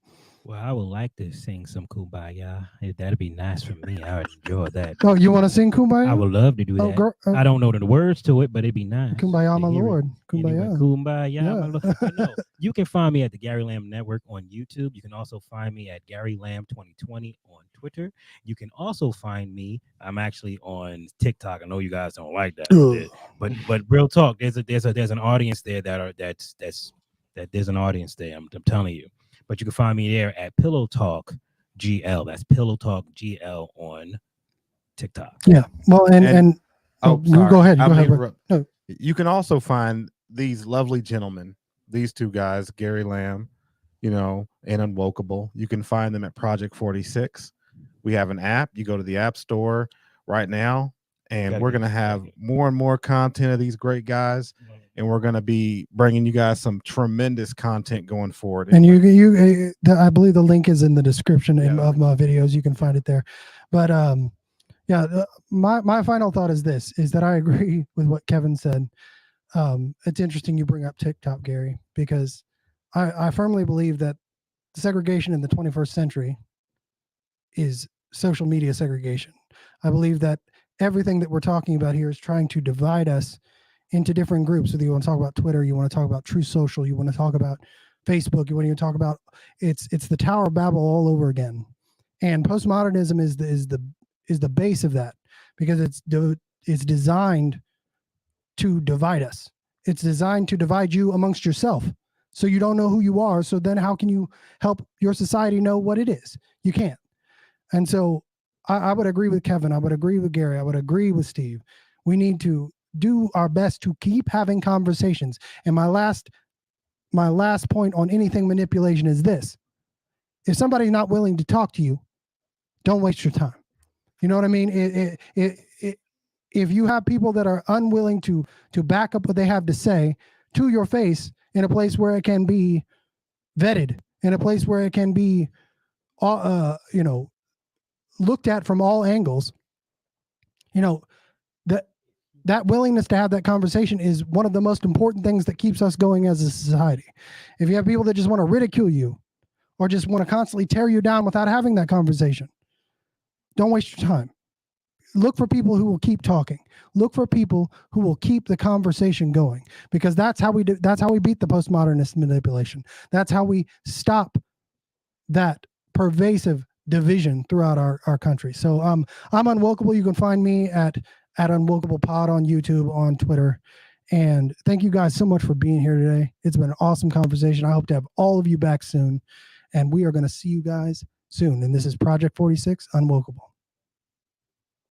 Well, I would like to sing some Kumbaya. That'd be nice for me. I would enjoy that. Oh, you want to sing Kumbaya? I would love to do that. Girl, I don't know the words to it, but it'd be nice. Kumbaya, my lord. Kumbaya. Anyway, Kumbaya, my lord. No, you can find me at the Gary Lamb Network on YouTube. You can also find me at Gary Lamb 2020 on Twitter. You can also find me. I'm actually on TikTok. I know you guys don't like that, but real talk. There's an audience there there's an audience there. I'm telling you. But you can find me there at Pillow Talk GL. That's Pillow Talk GL on TikTok. Yeah. Well, and you go ahead. No. You can also find these lovely gentlemen, these two guys, Gary Lamb, and UnWokable. You can find them at Project 46. We have an app. You go to the App Store right now, and we're going to have more and more content of these great guys. And we're going to be bringing you guys some tremendous content going forward. And I believe the link is in the description of my videos. You can find it there. But my final thought is that I agree with what Kevin said. It's interesting you bring up TikTok, Gary, because I firmly believe that segregation in the 21st century is social media segregation. I believe that everything that we're talking about here is trying to divide us into different groups. Whether you want to talk about Twitter, you want to talk about True Social, you want to talk about Facebook, you want to talk about it's the Tower of Babel all over again. And postmodernism is the base of that, because it's designed to divide us. It's designed to divide you amongst yourself, so you don't know who you are. So then how can you help your society know what it is? You can't. And so I would agree with Kevin. I would agree with Gary. I would agree with Steve. We need to do our best to keep having conversations. And my last point on anything manipulation is this: if somebody's not willing to talk to you, don't waste your time. You know what I mean? If you have people that are unwilling to back up what they have to say to your face in a place where it can be vetted, in a place where it can be, looked at from all angles, you know, that willingness to have that conversation is one of the most important things that keeps us going as a society. If you have people that just want to ridicule you or just want to constantly tear you down without having that conversation, don't waste your time. Look for people who will keep talking. Look for people who will keep the conversation going, because that's how we beat the postmodernist manipulation. That's how we stop that pervasive division throughout our country. So I'm UnWokable. You can find me at UnWokable Pod on YouTube, on Twitter. And thank you guys so much for being here today. It's been an awesome conversation. I hope to have all of you back soon. And we are going to see you guys soon. And this is Project 46 UnWokable.